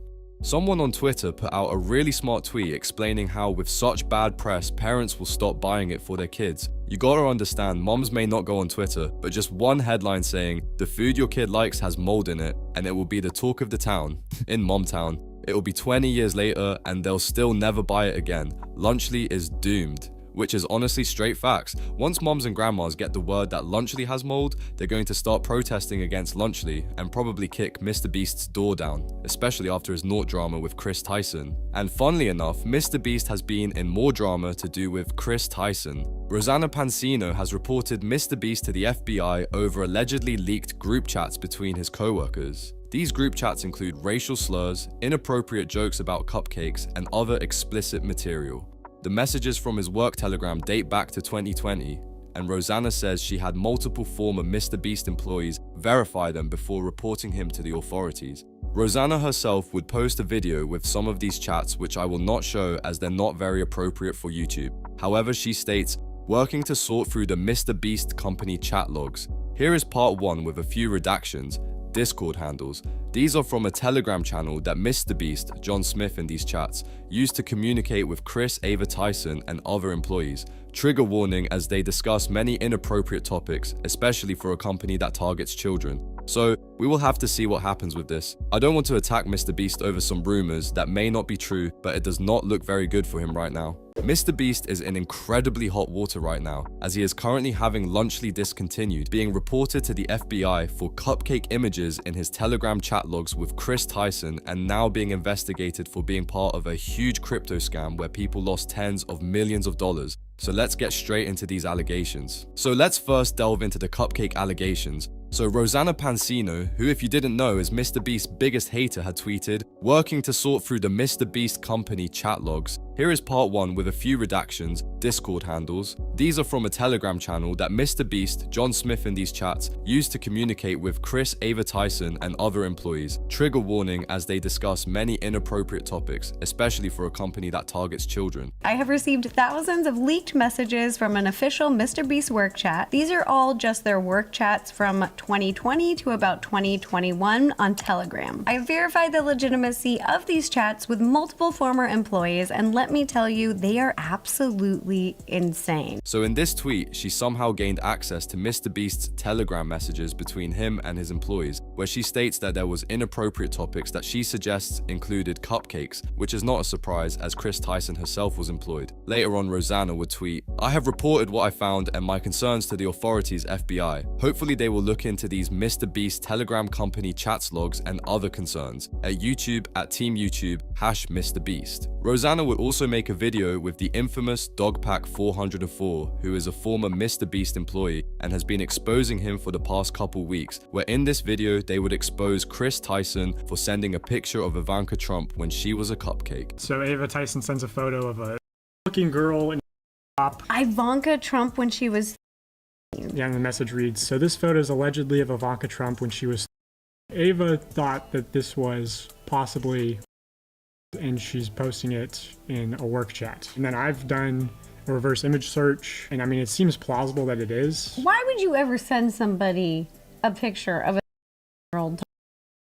Someone on Twitter put out a really smart tweet explaining how with such bad press, parents will stop buying it for their kids. You gotta understand, moms may not go on Twitter, but just one headline saying, "The food your kid likes has mold in it," and it will be the talk of the town, in Momtown. It will be 20 years later and they'll still never buy it again. Lunchly is doomed. Which is honestly straight facts. Once moms and grandmas get the word that Lunchly has mold, they're going to start protesting against Lunchly and probably kick MrBeast's door down, especially after his Naught drama with Chris Tyson. And funnily enough, MrBeast has been in more drama to do with Chris Tyson. Rosanna Pansino has reported MrBeast to the FBI over allegedly leaked group chats between his co-workers. These group chats include racial slurs, inappropriate jokes about cupcakes, and other explicit material. The messages from his work telegram date back to 2020, and Rosanna says she had multiple former MrBeast employees verify them before reporting him to the authorities. Rosanna herself would post a video with some of these chats, which I will not show as they're not very appropriate for YouTube. However, she states, working to sort through the MrBeast company chat logs. Here is part 1 with a few redactions. Discord handles. These are from a Telegram channel that MrBeast, John Smith in these chats, used to communicate with Chris Ava Tyson and other employees. Trigger warning as they discuss many inappropriate topics, especially for a company that targets children. So, we will have to see what happens with this. I don't want to attack MrBeast over some rumors that may not be true, but it does not look very good for him right now. MrBeast is in incredibly hot water right now, as he is currently having Lunchly discontinued, being reported to the FBI for cupcake images in his Telegram chat logs with Chris Tyson, and now being investigated for being part of a huge crypto scam where people lost tens of millions of dollars. So let's get straight into these allegations. So let's first delve into the cupcake allegations. So Rosanna Pansino, who if you didn't know is MrBeast's biggest hater, had tweeted, working to sort through the MrBeast company chat logs. Here is part 1 with a few redactions, Discord handles. These are from a Telegram channel that MrBeast, John Smith in these chats, used to communicate with Chris Ava Tyson and other employees. Trigger warning as they discuss many inappropriate topics, especially for a company that targets children. I have received thousands of leaked messages from an official MrBeast work chat. These are all just their work chats from 2020 to about 2021 on Telegram. I verified the legitimacy of these chats with multiple former employees, and let me tell you, they are absolutely insane. So in this tweet, she somehow gained access to MrBeast's Telegram messages between him and his employees, where she states that there was inappropriate topics that she suggests included cupcakes, which is not a surprise as Chris Tyson herself was employed. Later on, Rosanna would tweet, "I have reported what I found and my concerns to the authorities FBI. Hopefully they will look into these MrBeast Telegram company chats logs and other concerns. At YouTube, at Team YouTube, #MrBeast." Rosanna would also make a video with the infamous Dogpack404, who is a former MrBeast employee and has been exposing him for the past couple weeks, where in this video they would expose Chris Tyson for sending a picture of Ivanka Trump when she was a cupcake. So Ava Tyson sends a photo of a looking girl in a top. Ivanka Trump when she was... Yeah, and the message reads, "So this photo is allegedly of Ivanka Trump when she was..." Ava thought that this was possibly, and she's posting it in a work chat. And then I've done a reverse image search, and I mean, it seems plausible that it is. Why would you ever send somebody a picture of a girl?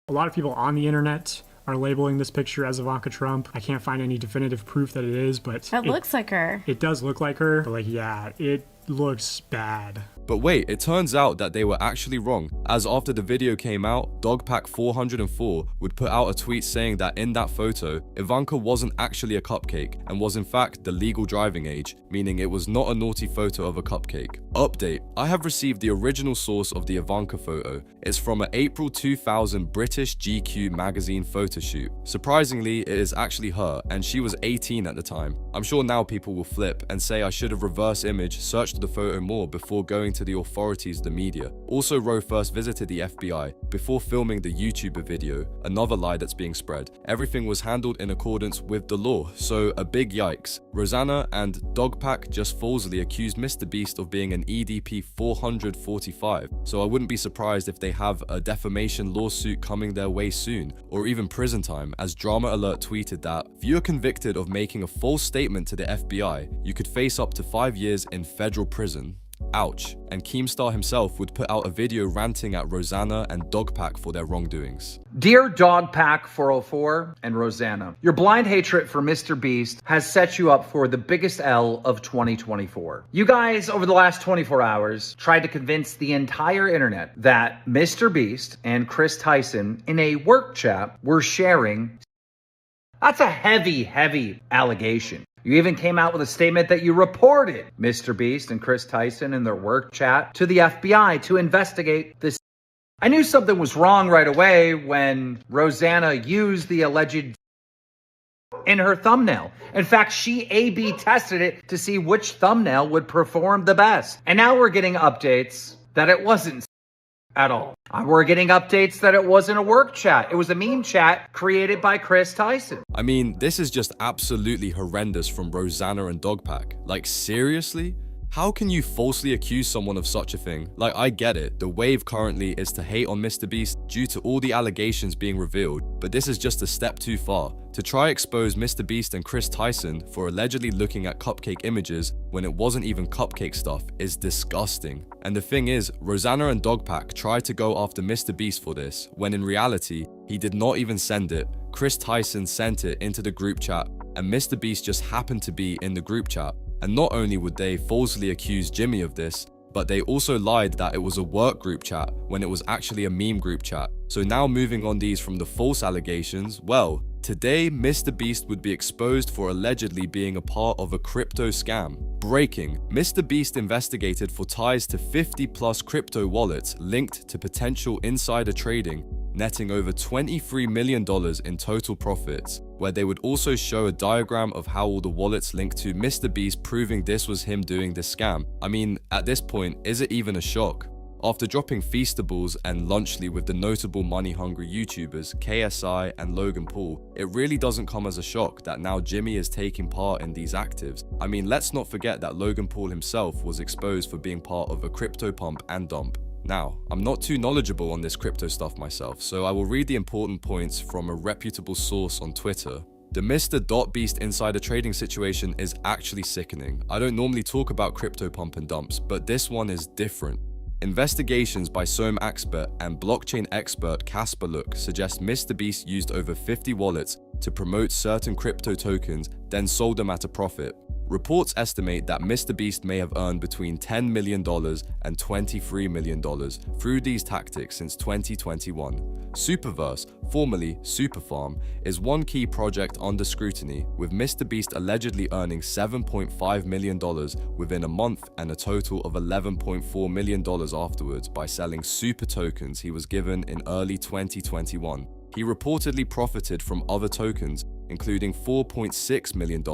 A lot of people on the internet are labeling this picture as Ivanka Trump. I can't find any definitive proof that it is, but That looks like her. It does look like her, but like, yeah, it looks bad. But wait, it turns out that they were actually wrong, as after the video came out, Dogpack404 would put out a tweet saying that in that photo, Ivanka wasn't actually a cupcake and was in fact the legal driving age, meaning it was not a naughty photo of a cupcake. Update, I have received the original source of the Ivanka photo. It's from an April 2000 British GQ magazine photo shoot. Surprisingly, it is actually her, and she was 18 at the time. I'm sure now people will flip and say I should have reverse image searched the photo more before going to the authorities, the media. Also, Roe first visited the FBI before filming the YouTuber video, another lie that's being spread. Everything was handled in accordance with the law, so a big yikes. Rosanna and Dogpack just falsely accused MrBeast of being an EDP 445, so I wouldn't be surprised if they have a defamation lawsuit coming their way soon, or even prison time, as Drama Alert tweeted that if you're convicted of making a false statement to the FBI, you could face up to 5 years in federal prison. Ouch. And Keemstar himself would put out a video ranting at Rosanna and Dogpack for their wrongdoings. Dear Dogpack404 and Rosanna, your blind hatred for MrBeast has set you up for the biggest L of 2024. You guys, over the last 24 hours, tried to convince the entire internet that MrBeast and Chris Tyson in a work chat were sharing. That's a heavy allegation. You even came out with a statement that you reported MrBeast and Chris Tyson in their work chat to the FBI to investigate this. I knew something was wrong right away when Rosanna used the alleged in her thumbnail. In fact, she A/B tested it to see which thumbnail would perform the best. And now we're getting updates that it wasn't at all. We're getting updates that it wasn't a work chat. It was a meme chat created by Chris Tyson. I mean, this is just absolutely horrendous from Rosanna and Dogpack. Like, seriously? How can you falsely accuse someone of such a thing? Like, I get it, the wave currently is to hate on MrBeast due to all the allegations being revealed, but this is just a step too far. To try expose MrBeast and Chris Tyson for allegedly looking at cupcake images when it wasn't even cupcake stuff is disgusting. And the thing is, Rosanna and Dogpack tried to go after MrBeast for this, when in reality, he did not even send it. Chris Tyson sent it into the group chat, and MrBeast just happened to be in the group chat. And not only would they falsely accuse Jimmy of this, but they also lied that it was a work group chat when it was actually a meme group chat. So now moving on these from the false allegations, well, today MrBeast would be exposed for allegedly being a part of a crypto scam. Breaking, MrBeast investigated for ties to 50+ crypto wallets linked to potential insider trading, netting over $23 million in total profits, where they would also show a diagram of how all the wallets linked to MrBeast, proving this was him doing this scam. I mean, at this point, is it even a shock? After dropping Feastables and Lunchly with the notable money-hungry YouTubers KSI and Logan Paul, it really doesn't come as a shock that now Jimmy is taking part in these actives. I mean, let's not forget that Logan Paul himself was exposed for being part of a crypto pump and dump. Now, I'm not too knowledgeable on this crypto stuff myself, so I will read the important points from a reputable source on Twitter. The Mr.Beast insider trading situation is actually sickening. I don't normally talk about crypto pump and dumps, but this one is different. Investigations by Soam Expert and blockchain expert Casper Look suggest MrBeast used over 50 wallets to promote certain crypto tokens, then sold them at a profit. Reports estimate that MrBeast may have earned between $10 million and $23 million through these tactics since 2021. Superverse, formerly Superfarm, is one key project under scrutiny, with MrBeast allegedly earning $7.5 million within a month and a total of $11.4 million afterwards by selling super tokens he was given in early 2021. He reportedly profited from other tokens, including $4.6 million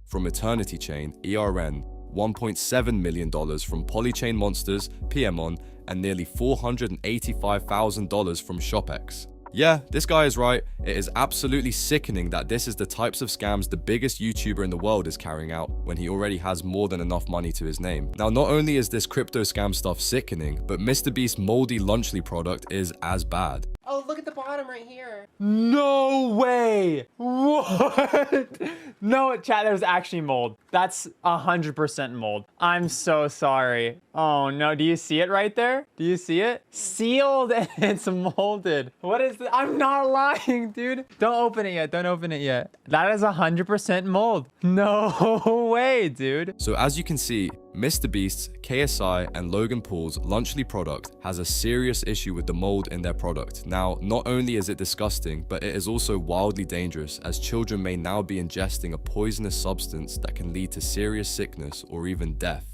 from Eternity Chain, ERN, $1.7 million from Polychain Monsters, PMON, and nearly $485,000 from ShopX. Yeah, this guy is right. It is absolutely sickening that this is the types of scams the biggest YouTuber in the world is carrying out when he already has more than enough money to his name. Now, not only is this crypto scam stuff sickening, but MrBeast's moldy Lunchly product is as bad. Oh, look at the bottom right here. No way. What? No, chat, there's actually mold. That's 100% mold. I'm so sorry. Oh no, do you see it right there? Do you see it? Sealed and it's molded. What is this? I'm not lying, dude. Don't open it yet. Don't open it yet. That is 100% mold. No way, dude. So as you can see, MrBeast's, KSI, and Logan Paul's Lunchly product has a serious issue with the mold in their product. Now, not only is it disgusting, but it is also wildly dangerous, as children may now be ingesting a poisonous substance that can lead to serious sickness or even death.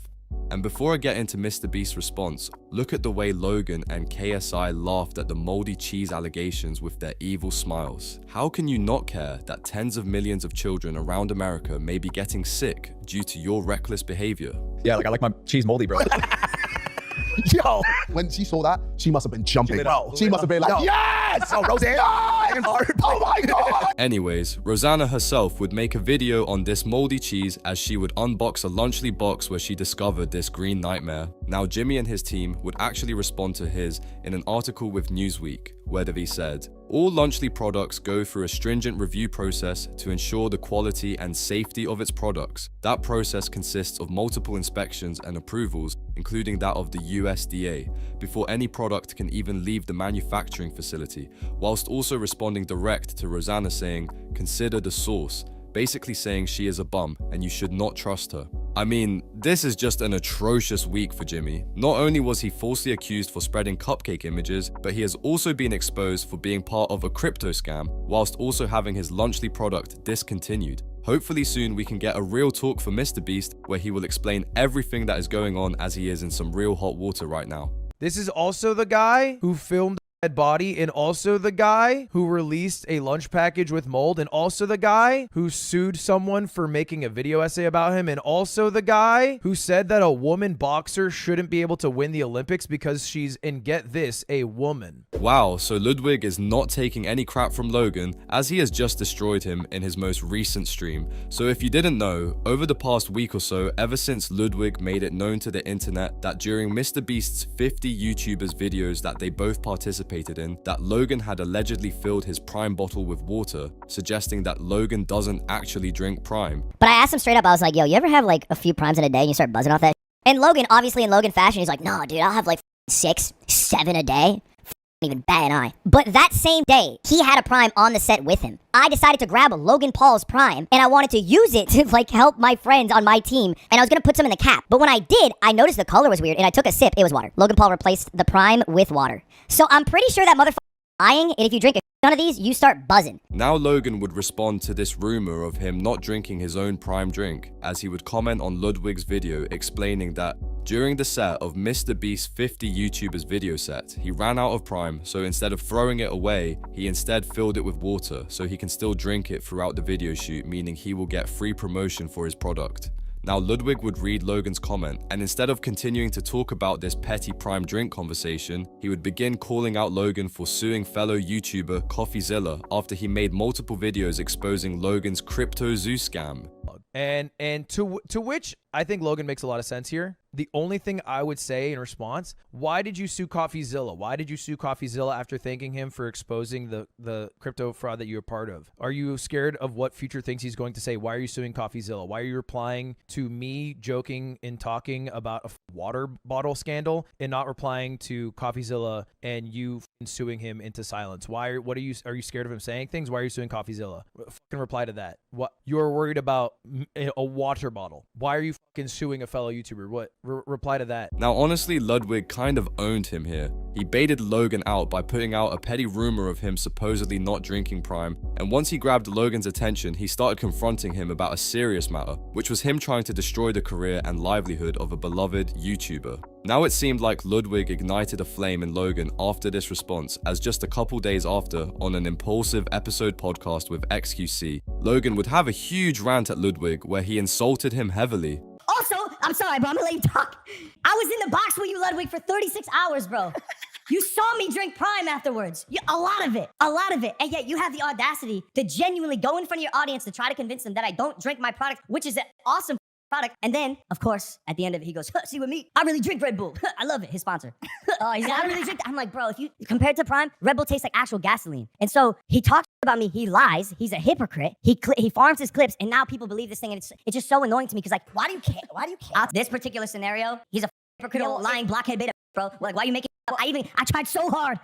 And before I get into MrBeast's response, look at the way Logan and KSI laughed at the moldy cheese allegations with their evil smiles. How can you not care that tens of millions of children around America may be getting sick due to your reckless behavior? Yeah, like I like my cheese moldy, bro. Yo, when she saw that, she must have been jumping. She must have been like, yes! Oh, Roseanne! Oh my God! Anyways, Rosanna herself would make a video on this moldy cheese as she would unbox a Lunchly box where she discovered this green nightmare. Now, Jimmy and his team would actually respond to his in an article with Newsweek, where they said, all Lunchly products go through a stringent review process to ensure the quality and safety of its products. That process consists of multiple inspections and approvals, including that of the USDA, before any product can even leave the manufacturing facility, whilst also responding direct to Rosanna saying, consider the source, basically saying she is a bum and you should not trust her. I mean, this is just an atrocious week for Jimmy. Not only was he falsely accused for spreading cupcake images, but he has also been exposed for being part of a crypto scam, whilst also having his Lunchly product discontinued. Hopefully soon we can get a real talk for MrBeast where he will explain everything that is going on, as he is in some real hot water right now. This is also the guy who filmed dead body, and also the guy who released a lunch package with mold, and also the guy who sued someone for making a video essay about him, and also the guy who said that a woman boxer shouldn't be able to win the Olympics because she's, and get this, a woman. Wow, so Ludwig is not taking any crap from Logan, as he has just destroyed him in his most recent stream. So if you didn't know, over the past week or so, ever since Ludwig made it known to the internet that during MrBeast's 50 YouTubers videos that they both participated in, that Logan had allegedly filled his Prime bottle with water, suggesting that Logan doesn't actually drink Prime. But I asked him straight up, I was like, yo, you ever have like a few Primes in a day and you start buzzing off that? And Logan, obviously in Logan fashion, he's like, no, dude, I'll have like 6, 7 a day. Even bat an eye. But that same day, he had a Prime on the set with him. I decided to grab a Logan Paul's Prime, and I wanted to use it to like help my friends on my team, and I was gonna put some in the cap. But when I did, I noticed the color was weird, and I took a sip. It was water. Logan Paul replaced the Prime with water. So I'm pretty sure that motherfucker lying, and if you drink a ton of these, you start buzzing. Now Logan would respond to this rumor of him not drinking his own Prime drink, as he would comment on Ludwig's video explaining that during the set of MrBeast's 50 YouTubers video set, he ran out of Prime, so instead of throwing it away, he instead filled it with water so he can still drink it throughout the video shoot, meaning he will get free promotion for his product. Now Ludwig would read Logan's comment, and instead of continuing to talk about this petty Prime drink conversation, he would begin calling out Logan for suing fellow YouTuber CoffeeZilla after he made multiple videos exposing Logan's crypto zoo scam. And to which I think Logan makes a lot of sense here. The only thing I would say in response, why did you sue CoffeeZilla? Why did you sue CoffeeZilla after thanking him for exposing the crypto fraud that you're a part of? Are you scared of what future things he's going to say? Why are you suing CoffeeZilla? Why are you replying to me joking and talking about a water bottle scandal and not replying to CoffeeZilla and you suing him into silence? Are you scared of him saying things? Why are you suing CoffeeZilla? Fucking reply to that. What? You're worried about a water bottle. Why are you fucking suing a fellow YouTuber? What? Reply to that. Now, honestly, Ludwig kind of owned him here. He baited Logan out by putting out a petty rumor of him supposedly not drinking Prime, and once he grabbed Logan's attention, he started confronting him about a serious matter, which was him trying to destroy the career and livelihood of a beloved YouTuber. Now it seemed like Ludwig ignited a flame in Logan after this response, as just a couple days after, on an impulsive episode podcast with XQC, Logan would have a huge rant at Ludwig where he insulted him heavily. Also, I'm sorry, bro. I'm gonna let you talk. I was in the box with you, Ludwig, for 36 hours, bro. You saw me drink Prime afterwards. A lot of it. And yet you have the audacity to genuinely go in front of your audience to try to convince them that I don't drink my product, which is an awesome product. And then, of course, at the end of it, he goes, see with me, I really drink Red Bull. I love it, his sponsor. He's like, I really drink that. I'm like, bro, if you, compared to Prime, Red Bull tastes like actual gasoline. And so he talks about me, he lies, he's a hypocrite, he farms his clips, and now people believe this thing, and it's just so annoying to me, because like, why do you care? This particular scenario, he's a hypocrite, lying, blockhead beta, bro. Like, why are you making I tried so hard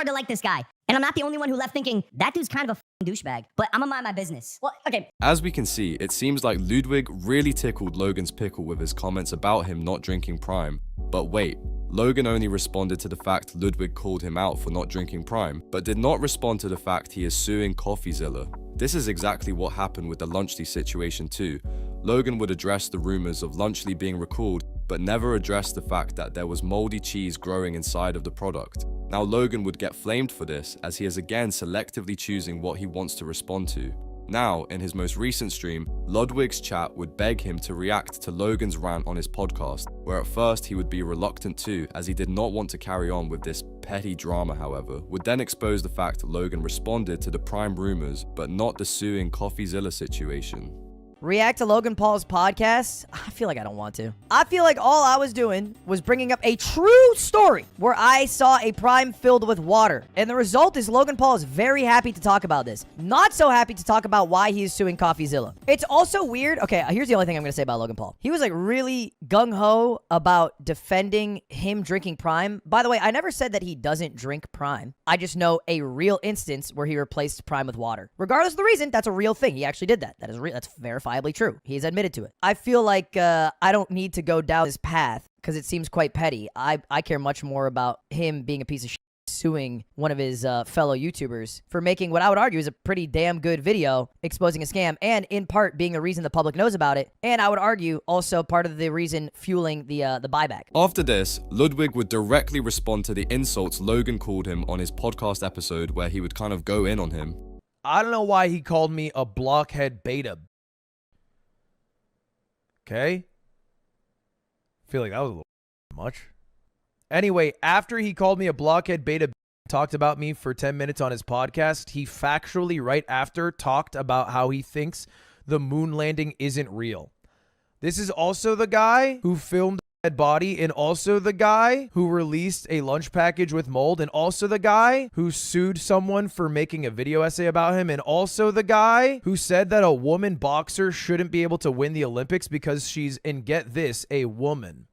to like this guy. And I'm not the only one who left thinking, that dude's kind of a douchebag, but I'm gonna mind my business. Well, okay. As we can see, it seems like Ludwig really tickled Logan's pickle with his comments about him not drinking Prime. But wait, Logan only responded to the fact Ludwig called him out for not drinking Prime, but did not respond to the fact he is suing CoffeeZilla. This is exactly what happened with the Lunchly situation too. Logan would address the rumors of Lunchly being recalled, but never addressed the fact that there was moldy cheese growing inside of the product. Now Logan would get flamed for this, as he is again selectively choosing what he wants to respond to. Now, in his most recent stream, Ludwig's chat would beg him to react to Logan's rant on his podcast, where at first he would be reluctant to, as he did not want to carry on with this petty drama. However, would then expose the fact Logan responded to the Prime rumors, but not the suing CoffeeZilla situation. React to Logan Paul's podcast? I feel like I don't want to. I feel like all I was doing was bringing up a true story where I saw a Prime filled with water. And the result is Logan Paul is very happy to talk about this. Not so happy to talk about why he is suing CoffeeZilla. It's also weird. Okay, here's the only thing I'm going to say about Logan Paul. He was like really gung-ho about defending him drinking Prime. By the way, I never said that he doesn't drink Prime. I just know a real instance where he replaced Prime with water. Regardless of the reason, that's a real thing. He actually did that. That is real. That's verifiable. True. He's admitted to it. I feel like I don't need to go down this path because it seems quite petty. I care much more about him being a piece of shit suing one of his fellow YouTubers for making what I would argue is a pretty damn good video exposing a scam, and in part being a reason the public knows about it, and I would argue also part of the reason fueling the buyback. After this, Ludwig would directly respond to the insults Logan called him on his podcast episode, where he would kind of go in on him. I don't know why he called me a blockhead beta. Okay? I feel like that was a little much. Anyway, after he called me a blockhead beta, talked about me for 10 minutes on his podcast, he factually right after talked about how he thinks the moon landing isn't real. This is also the guy who filmed a dead body, and also the guy who released a lunch package with mold, and also the guy who sued someone for making a video essay about him, and also the guy who said that a woman boxer shouldn't be able to win the Olympics because she's, and get this, a woman.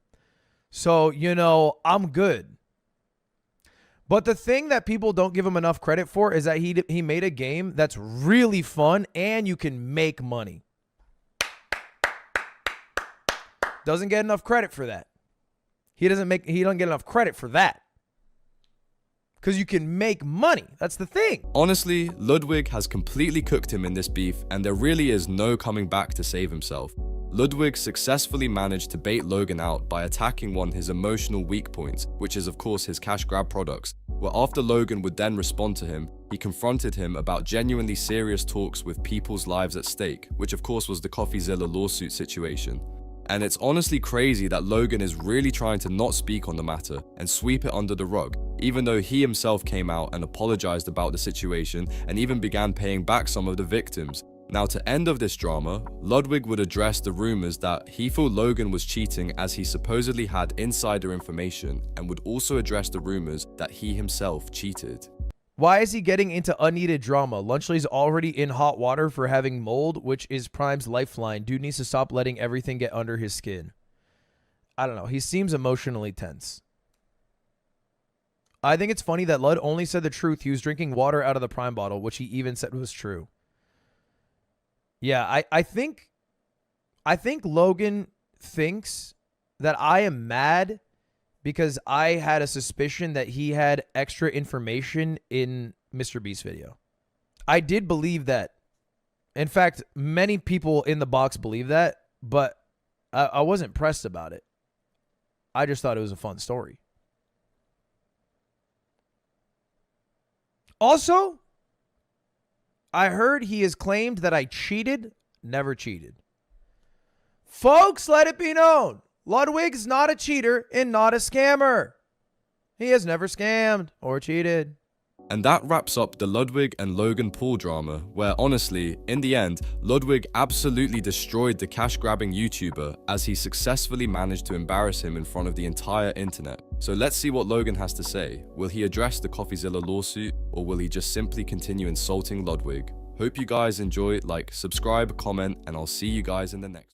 So, you know, I'm good. But the thing that people don't give him enough credit for is that he made a game that's really fun and you can make money. Doesn't get enough credit for that. He doesn't get enough credit for that. Because you can make money. That's the thing. Honestly, Ludwig has completely cooked him in this beef, and there really is no coming back to save himself. Ludwig successfully managed to bait Logan out by attacking one of his emotional weak points, which is of course his cash grab products, where after Logan would then respond to him, he confronted him about genuinely serious talks with people's lives at stake, which of course was the CoffeeZilla lawsuit situation. And it's honestly crazy that Logan is really trying to not speak on the matter and sweep it under the rug, even though he himself came out and apologized about the situation and even began paying back some of the victims. Now, to end of this drama, Ludwig would address the rumors that he thought Logan was cheating as he supposedly had insider information, and would also address the rumors that he himself cheated. Why is he getting into unneeded drama? Lunchly's already in hot water for having mold, which is Prime's lifeline. Dude needs to stop letting everything get under his skin. I don't know. He seems emotionally tense. I think it's funny that Lud only said the truth. He was drinking water out of the Prime bottle, which he even said was true. Yeah, I think Logan thinks that I am mad because I had a suspicion that he had extra information in MrBeast's video. I did believe that. In fact, many people in the box believe that, but I wasn't pressed about it. I just thought it was a fun story. Also, I heard he has claimed that I cheated. Never cheated. Folks, let it be known. Ludwig's not a cheater and not a scammer. He has never scammed or cheated. And that wraps up the Ludwig and Logan Paul drama, where honestly, in the end, Ludwig absolutely destroyed the cash-grabbing YouTuber as he successfully managed to embarrass him in front of the entire internet. So let's see what Logan has to say. Will he address the CoffeeZilla lawsuit, or will he just simply continue insulting Ludwig? Hope you guys enjoy. Like, subscribe, comment, and I'll see you guys in the next.